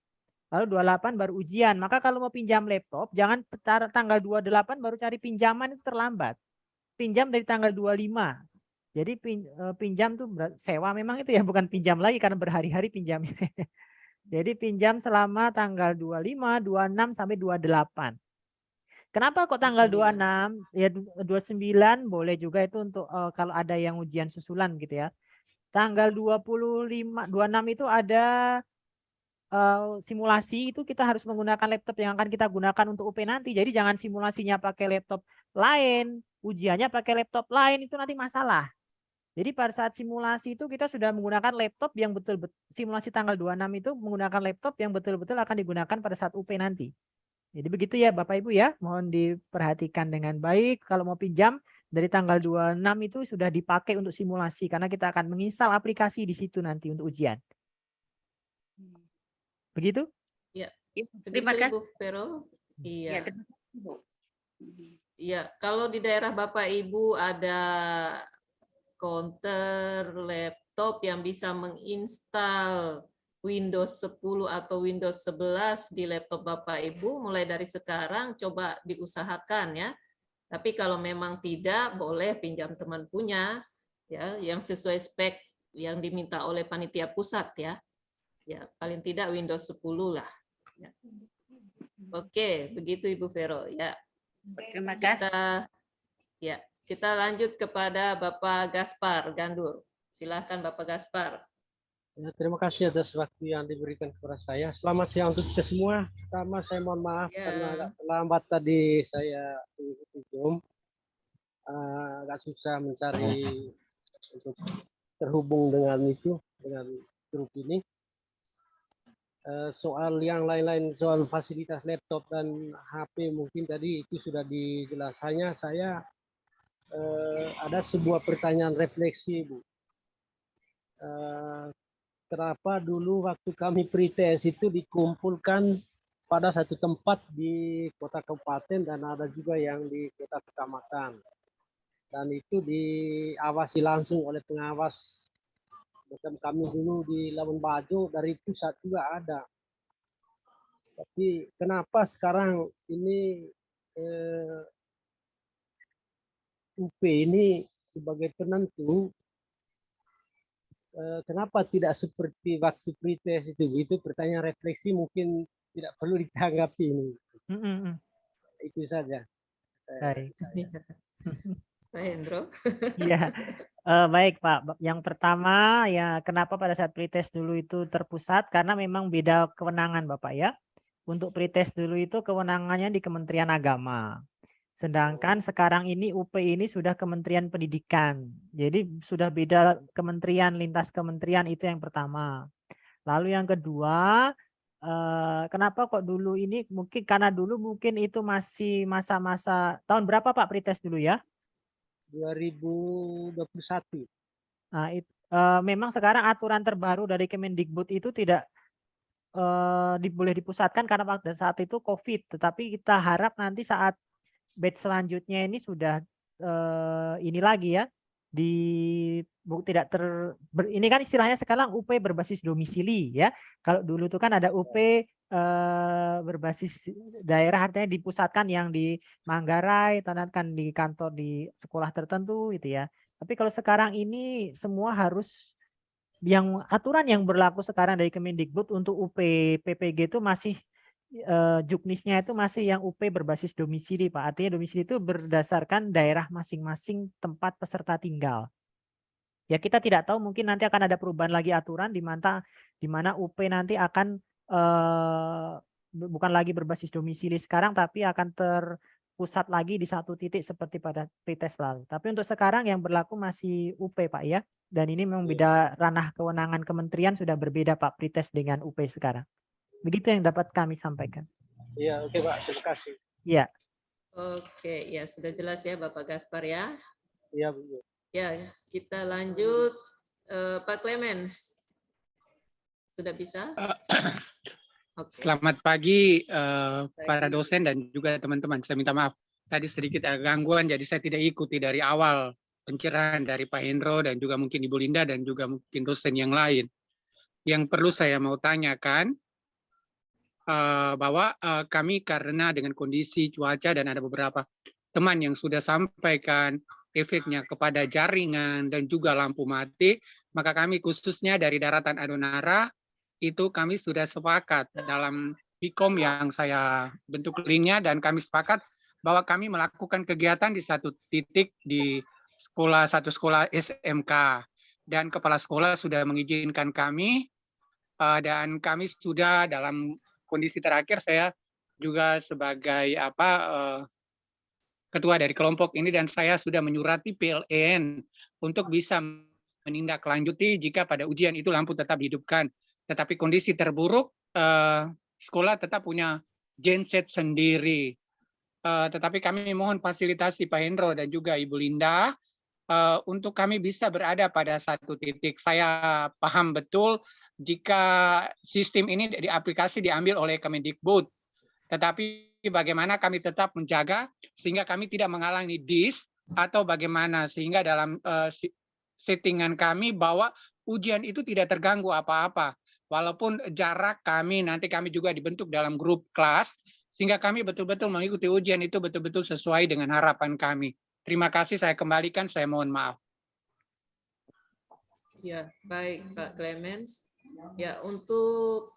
S2: Lalu 28 baru ujian. Maka kalau mau pinjam laptop, jangan tanggal 28 baru cari pinjaman, itu terlambat. Pinjam dari tanggal 25. Jadi pinjam tuh sewa memang itu ya, bukan pinjam lagi karena berhari-hari pinjam. Jadi pinjam selama tanggal 25, 26 sampai 28. Kenapa kok tanggal 26? Ya 29 boleh juga itu untuk kalau ada yang ujian susulan gitu ya. Tanggal 25, 26 itu ada simulasi, itu kita harus menggunakan laptop yang akan kita gunakan untuk UP nanti. Jadi jangan simulasinya pakai laptop lain, ujiannya pakai laptop lain, itu nanti masalah. Jadi pada saat simulasi itu kita sudah menggunakan laptop yang betul-betul, simulasi tanggal 26 itu menggunakan laptop yang betul-betul akan digunakan pada saat UP nanti. Jadi begitu ya Bapak Ibu ya, mohon diperhatikan dengan baik. Kalau mau pinjam dari tanggal 26 itu sudah dipakai untuk simulasi karena kita akan menginstal aplikasi di situ nanti untuk ujian. Begitu?
S1: Ya,
S10: terima kasih
S1: Ibu Vero. Iya.
S10: Ya, terima kasih, Bu.
S1: Iya, kalau di daerah Bapak Ibu ada counter laptop yang bisa menginstal Windows 10 atau Windows 11 di laptop Bapak Ibu, mulai dari sekarang coba diusahakan ya. Tapi kalau memang tidak, boleh pinjam teman punya ya, yang sesuai spek yang diminta oleh panitia pusat ya. Ya, paling tidak Windows 10 lah. Ya. Oke, begitu Ibu Vero ya.
S10: Terima kasih.
S1: Kita lanjut kepada Bapak Gaspar Gandur. Silakan Bapak Gaspar.
S11: Ya, terima kasih atas waktu yang diberikan kepada saya. Selamat siang untuk kita semua. Pertama saya mohon maaf karena agak terlambat tadi saya mengikuti Zoom. Agak susah mencari untuk terhubung dengan grup ini. Soal yang lain-lain, soal fasilitas laptop dan HP mungkin tadi itu sudah dijelaskannya. Saya ada sebuah pertanyaan refleksi, Bu. Kenapa dulu waktu kami pretest itu dikumpulkan pada satu tempat di kota kabupaten dan ada juga yang di kota kecamatan. Dan itu diawasi langsung oleh pengawas. Macam kami dulu di Labuan Bajo dari pusat juga ada. Tapi kenapa sekarang ini UP ini sebagai penentu, kenapa tidak seperti waktu pretest itu? Itu pertanyaan refleksi mungkin tidak perlu ditanggapi ini. Itu saja.
S2: Baik.
S1: Pak Hendro.
S2: Iya, baik Pak. Yang pertama ya kenapa pada saat pretest dulu itu terpusat, karena memang beda kewenangan Bapak ya. Untuk pretest dulu itu kewenangannya di Kementerian Agama. Sedangkan sekarang ini UP ini sudah Kementerian Pendidikan. Jadi sudah beda kementerian, lintas kementerian, itu yang pertama. Lalu yang kedua, kenapa kok dulu ini, mungkin karena dulu mungkin itu masih masa-masa, tahun berapa Pak pretest dulu ya?
S11: 2021.
S2: Nah, memang sekarang aturan terbaru dari Kemendikbud itu tidak boleh dipusatkan karena pada saat itu COVID. Tetapi kita harap nanti saat batch selanjutnya ini sudah ini lagi ya, tidak ini kan istilahnya sekarang UP berbasis domisili ya. Kalau dulu itu kan ada UP berbasis daerah, artinya dipusatkan yang di Manggarai, tanahkan di kantor di sekolah tertentu gitu ya. Tapi kalau sekarang ini semua harus aturan yang berlaku sekarang dari Kemendikbud untuk UP PPG itu masih juknisnya itu masih yang UP berbasis domisili, Pak. Artinya domisili itu berdasarkan daerah masing-masing tempat peserta tinggal. Ya kita tidak tahu, mungkin nanti akan ada perubahan lagi aturan di mana UP nanti akan bukan lagi berbasis domisili sekarang, tapi akan terpusat lagi di satu titik seperti pada pretest lalu. Tapi untuk sekarang yang berlaku masih UP, Pak ya. Dan ini memang beda ranah kewenangan kementerian, sudah berbeda Pak pretest dengan UP sekarang. Begitu yang dapat kami sampaikan.
S11: Iya, oke Pak, terima kasih.
S2: Iya.
S1: Oke, ya sudah jelas ya Bapak Gaspar ya.
S11: Iya, Bu.
S1: Ya, kita lanjut Pak Clemens. Sudah bisa?
S12: Okay. Selamat pagi para dosen dan juga teman-teman. Saya minta maaf, tadi sedikit ada gangguan, jadi saya tidak ikuti dari awal pencerahan dari Pak Hendro dan juga mungkin Ibu Linda dan juga mungkin dosen yang lain. Yang perlu saya mau tanyakan, bahwa kami karena dengan kondisi cuaca dan ada beberapa teman yang sudah sampaikan efeknya kepada jaringan dan juga lampu mati, maka kami khususnya dari Daratan Adonara itu kami sudah sepakat dalam Pikom yang saya bentuk linknya, dan kami sepakat bahwa kami melakukan kegiatan di satu titik di satu sekolah SMK, dan kepala sekolah sudah mengizinkan kami, dan kami sudah dalam kondisi terakhir saya juga sebagai ketua dari kelompok ini, dan saya sudah menyurati PLN untuk bisa menindaklanjuti jika pada ujian itu lampu tetap dihidupkan. Tetapi kondisi terburuk, sekolah tetap punya genset sendiri. Tetapi kami mohon fasilitasi Pak Hendro dan juga Ibu Linda untuk kami bisa berada pada satu titik. Saya paham betul jika sistem ini di aplikasi diambil oleh Kemendikbud. Tetapi bagaimana kami tetap menjaga sehingga kami tidak mengalami dis atau bagaimana, sehingga dalam settingan kami bahwa ujian itu tidak terganggu apa-apa. Walaupun jarak kami, nanti kami juga dibentuk dalam grup kelas, sehingga kami betul-betul mengikuti ujian itu betul-betul sesuai dengan harapan kami. Terima kasih, saya kembalikan, saya mohon maaf.
S1: Ya, baik Pak Clemens. Ya, untuk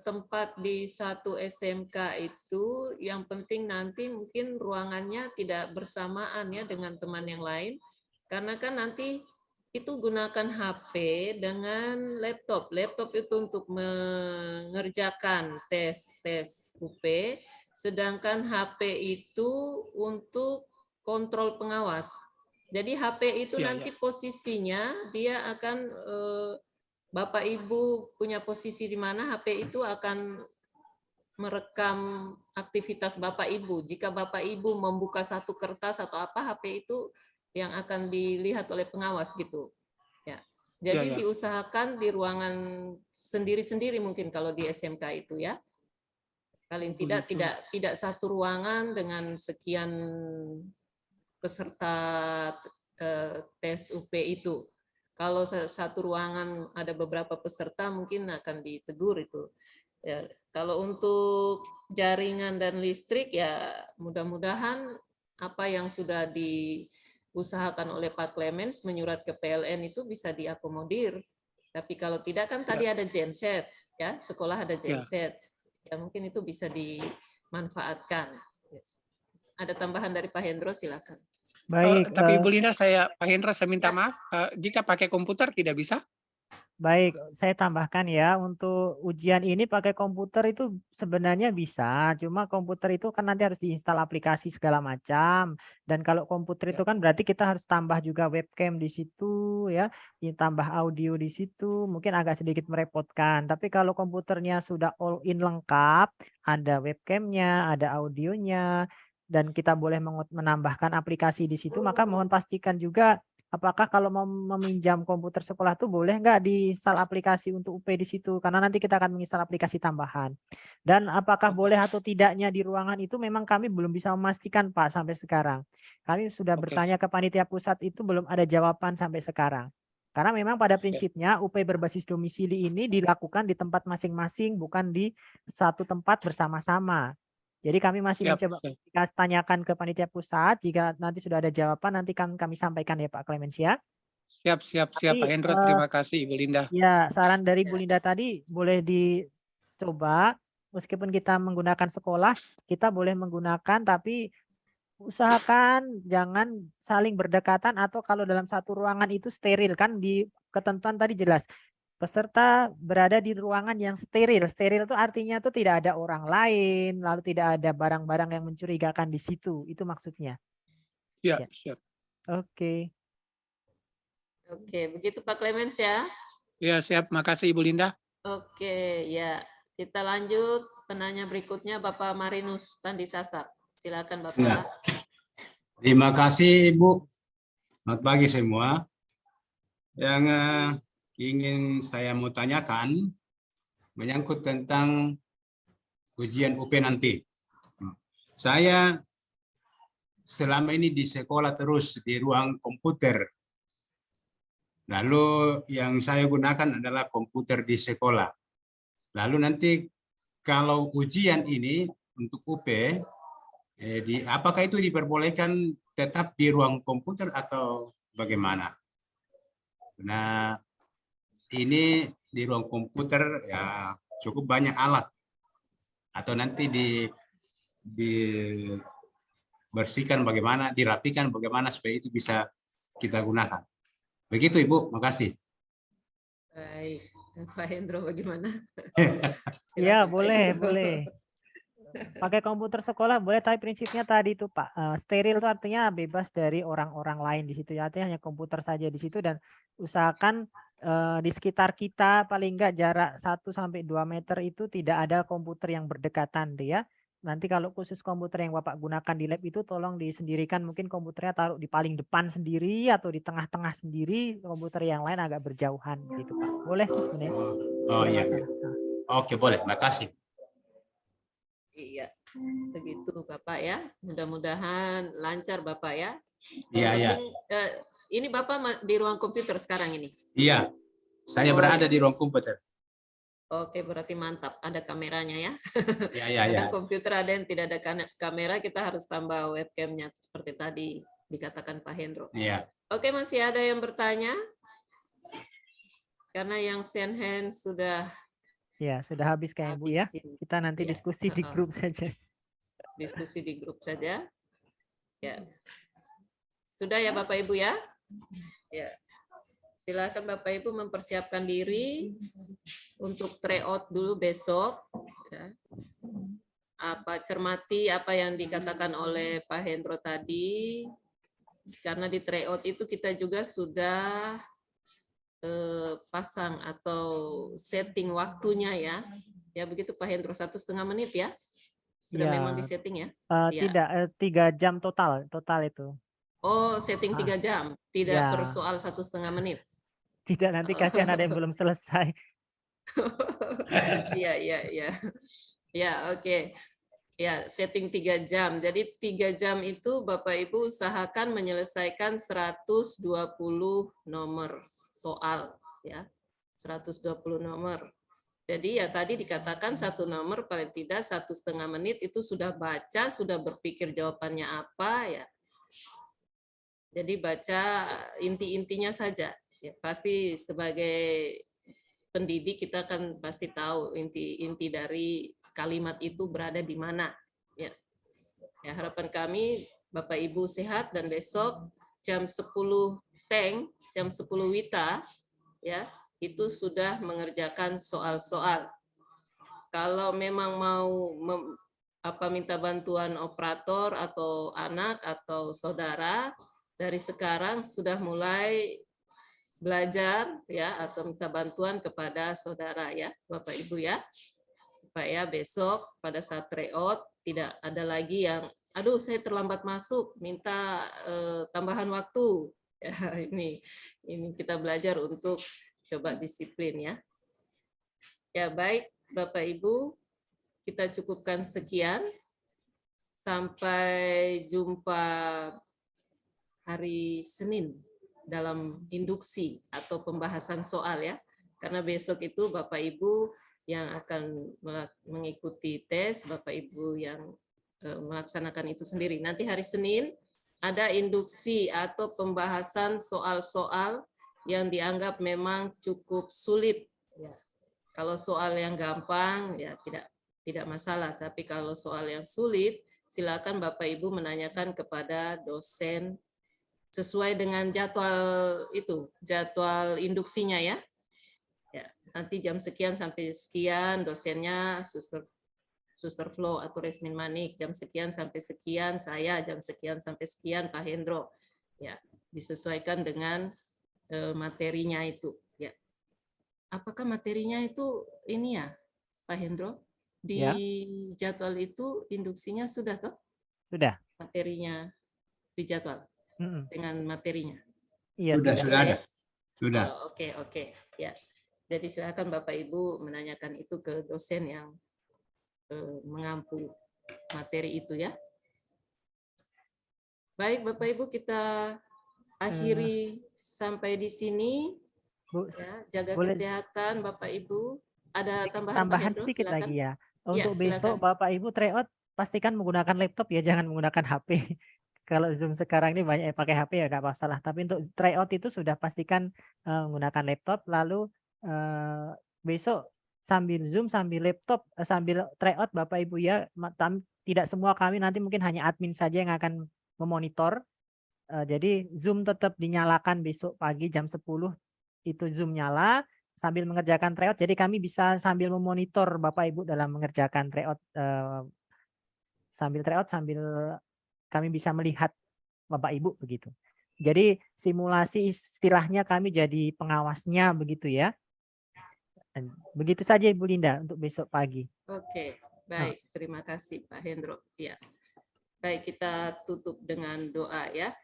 S1: tempat di satu SMK itu yang penting nanti mungkin ruangannya tidak bersamaan ya dengan teman yang lain, karena kan nanti itu gunakan HP dengan laptop. Laptop itu untuk mengerjakan tes UP, sedangkan HP itu untuk kontrol pengawas. Jadi HP itu nanti posisinya dia akan Bapak Ibu punya posisi di mana HP itu akan merekam aktivitas Bapak Ibu. Jika Bapak Ibu membuka satu kertas atau apa, HP itu yang akan dilihat oleh pengawas gitu. Ya. Jadi diusahakan di ruangan sendiri-sendiri mungkin kalau di SMK itu ya. Paling tidak satu ruangan dengan sekian peserta tes UP itu. Kalau satu ruangan ada beberapa peserta mungkin akan ditegur itu. Ya, kalau untuk jaringan dan listrik ya mudah-mudahan apa yang sudah diusahakan oleh Pak Clemens menyurat ke PLN itu bisa diakomodir. Tapi kalau tidak kan tadi ada genset ya, sekolah ada genset. Ya mungkin itu bisa dimanfaatkan. Yes. Ada tambahan dari Pak Hendro, silakan.
S2: Baik.
S12: Tapi Ibu Linda, Pak Hendro, saya minta maaf, jika pakai komputer tidak bisa?
S2: Baik, saya tambahkan ya, untuk ujian ini pakai komputer itu sebenarnya bisa, cuma komputer itu kan nanti harus diinstal aplikasi segala macam, dan kalau komputer itu kan berarti kita harus tambah juga webcam di situ ya, tambah audio di situ, mungkin agak sedikit merepotkan. Tapi kalau komputernya sudah all in lengkap, ada webcamnya, ada audionya, dan kita boleh menambahkan aplikasi di situ, maka mohon pastikan juga apakah kalau mau meminjam komputer sekolah tuh boleh nggak diinstal aplikasi untuk UP di situ? Karena nanti kita akan menginstal aplikasi tambahan. Dan apakah boleh atau tidaknya di ruangan itu memang kami belum bisa memastikan Pak sampai sekarang. Kami sudah bertanya ke panitia pusat itu belum ada jawaban sampai sekarang. Karena memang pada prinsipnya UP berbasis domisili ini dilakukan di tempat masing-masing, bukan di satu tempat bersama-sama. Jadi kami masih mencoba tanyakan ke panitia pusat. Jika nanti sudah ada jawaban, nanti kami sampaikan ya Pak Clemens ya.
S12: Siap Pak Hendro. Terima kasih Ibu Linda.
S2: Ya, saran dari Bu Linda tadi boleh dicoba. Meskipun kita menggunakan sekolah, kita boleh menggunakan, tapi usahakan jangan saling berdekatan atau kalau dalam satu ruangan itu steril, kan di ketentuan tadi jelas. Peserta berada di ruangan yang steril. Steril itu artinya tuh tidak ada orang lain, lalu tidak ada barang-barang yang mencurigakan di situ. Itu maksudnya.
S12: Ya,
S2: Ya.
S12: siap.
S2: Oke.
S1: Oke, begitu Pak Clemens ya.
S12: Ya, siap. Makasih Ibu Linda.
S1: Oke, ya. Kita lanjut penanya berikutnya Bapak Marinus Tandisasa. Silakan Bapak.
S13: Ya. Terima kasih Ibu. Selamat pagi semua. Yang ingin saya mau tanyakan menyangkut tentang ujian UP nanti. Saya selama ini di sekolah terus di ruang komputer. Lalu yang saya gunakan adalah komputer di sekolah. Lalu nanti kalau ujian ini untuk UP, apakah itu diperbolehkan tetap di ruang komputer atau bagaimana? Nah, ini di ruang komputer ya cukup banyak alat, atau nanti dibersihkan bagaimana, dirapikan bagaimana supaya itu bisa kita gunakan. Begitu Ibu, makasih.
S1: Baik, Pak Hendro bagaimana?
S2: Ya, boleh. Pakai komputer sekolah boleh, tapi prinsipnya tadi itu Pak, steril itu artinya bebas dari orang-orang lain di situ. Artinya hanya komputer saja di situ, dan usahakan di sekitar kita paling enggak jarak 1-2 meter itu tidak ada komputer yang berdekatan tuh ya. Nanti kalau khusus komputer yang Bapak gunakan di lab itu tolong disendirikan, mungkin komputernya taruh di paling depan sendiri atau di tengah-tengah sendiri, komputer yang lain agak berjauhan gitu Pak. Boleh sih sebenarnya.
S13: Oh iya. Oke, boleh. Makasih.
S1: Iya, begitu Bapak ya. Mudah-mudahan lancar Bapak ya.
S13: Iya.
S1: Ini Bapak di ruang komputer sekarang ini?
S13: Iya, saya berada di ruang komputer.
S1: Oke, berarti mantap. Ada kameranya ya.
S13: Iya.
S1: Karena komputer ada yang tidak ada kamera, kita harus tambah webcamnya seperti tadi dikatakan Pak Hendro.
S13: Iya.
S1: Oke, masih ada yang bertanya? Karena yang send hand sudah.
S2: Ya, sudah habis kayaknya Bu ya. Kita nanti diskusi di grup saja.
S1: Diskusi di grup saja. Ya. Sudah ya Bapak Ibu ya? Ya. Silakan Bapak Ibu mempersiapkan diri untuk tryout dulu besok. Ya. Cermati apa yang dikatakan oleh Pak Hendro tadi. Karena di tryout itu kita juga sudah pasang atau setting waktunya ya begitu Pak Hendro, 1,5 menit ya sudah
S2: ya,
S1: memang di setting ya.
S2: Tidak 3 jam total itu.
S1: Oh, setting 3 jam tidak
S2: ya.
S1: per soal 1,5 menit.
S2: Tidak, nanti kasihan ada yang belum selesai.
S1: Ya oke. Ya, setting 3 jam. Jadi 3 jam itu Bapak Ibu usahakan menyelesaikan 120 nomor soal ya. 120 nomor. Jadi ya tadi dikatakan 1 nomor paling tidak 1,5 menit itu sudah baca, sudah berpikir jawabannya apa ya. Jadi baca inti-intinya saja. Ya, pasti sebagai pendidik kita kan pasti tahu inti dari kalimat itu berada di mana. Ya, harapan kami Bapak Ibu sehat dan besok jam 10 jam 10 WITA ya itu sudah mengerjakan soal-soal. Kalau memang mau minta bantuan operator atau anak atau saudara, dari sekarang sudah mulai belajar ya atau minta bantuan kepada saudara ya Bapak Ibu ya, supaya besok pada saat tryout tidak ada lagi yang aduh saya terlambat masuk minta tambahan waktu Ya, ini kita belajar untuk coba disiplin ya. Ya, baik Bapak Ibu, kita cukupkan sekian. Sampai jumpa hari Senin dalam induksi atau pembahasan soal ya. Karena besok itu Bapak Ibu yang akan mengikuti tes, Bapak Ibu yang melaksanakan itu sendiri. Nanti hari Senin ada induksi atau pembahasan soal-soal yang dianggap memang cukup sulit. Ya. Kalau soal yang gampang ya tidak masalah, tapi kalau soal yang sulit silakan Bapak Ibu menanyakan kepada dosen sesuai dengan jadwal induksinya ya. Ya, nanti jam sekian sampai sekian dosennya Suster Flo atau Resmin Manik, jam sekian sampai sekian saya, jam sekian sampai sekian Pak Hendro. Ya, disesuaikan dengan materinya itu ya. Apakah materinya itu ini ya Pak Hendro? Di jadwal itu induksinya sudah toh?
S2: Sudah.
S1: Materinya di jadwal dengan materinya.
S2: Iya,
S13: sudah ada. Sudah.
S1: Oh, oke. Ya. Jadi silakan Bapak Ibu menanyakan itu ke dosen yang mengampu materi itu ya. Baik Bapak Ibu, kita akhiri sampai di sini.
S2: Bu,
S1: ya, jaga
S2: boleh
S1: kesehatan Bapak Ibu. Ada tambahan Pak Hendro,
S2: sedikit
S1: silakan.
S2: lagi ya. Untuk besok
S1: silakan.
S2: Bapak Ibu tryout pastikan menggunakan laptop ya, jangan menggunakan HP. Kalau Zoom sekarang ini banyak yang pakai HP ya nggak masalah. Tapi untuk tryout itu sudah pastikan menggunakan laptop. Lalu besok sambil Zoom, sambil laptop, sambil tryout Bapak Ibu ya. Tidak semua kami, nanti mungkin hanya admin saja yang akan memonitor. Jadi Zoom tetap dinyalakan besok pagi jam 10 itu Zoom nyala. Sambil mengerjakan tryout, jadi kami bisa sambil memonitor Bapak Ibu dalam mengerjakan tryout, sambil kami bisa melihat Bapak Ibu begitu. Jadi simulasi istilahnya kami jadi pengawasnya begitu ya. Dan begitu saja Ibu Linda untuk besok pagi.
S1: Oke, baik. Terima kasih Pak Hendro. Ya, baik, kita tutup dengan doa ya.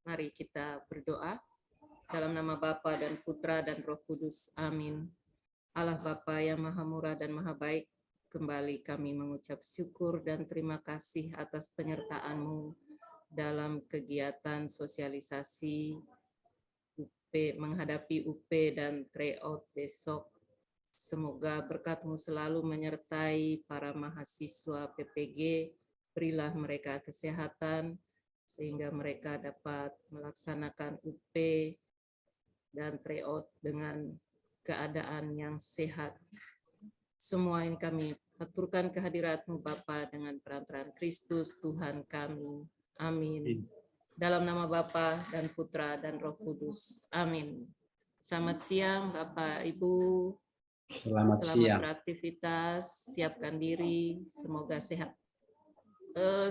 S1: Mari kita berdoa. Dalam nama Bapa dan Putra dan Roh Kudus. Amin. Allah Bapa yang Maha Murah dan Maha Baik, kembali kami mengucap syukur dan terima kasih atas penyertaan-Mu dalam kegiatan sosialisasi UP, menghadapi UP dan tryout besok. Semoga berkat-Mu selalu menyertai para mahasiswa PPG, berilah mereka kesehatan, sehingga mereka dapat melaksanakan UP dan tryout dengan keadaan yang sehat. Semua ini kami aturkan kehadirat-Mu Bapa dengan perantaraan Kristus Tuhan kami. Amin. Dalam nama Bapa dan Putra dan Roh Kudus. Amin. Selamat siang Bapak Ibu.
S13: Selamat siang.
S1: Beraktivitas, siapkan diri, semoga sehat.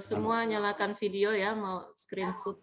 S1: Semua nyalakan video ya, mau screenshot.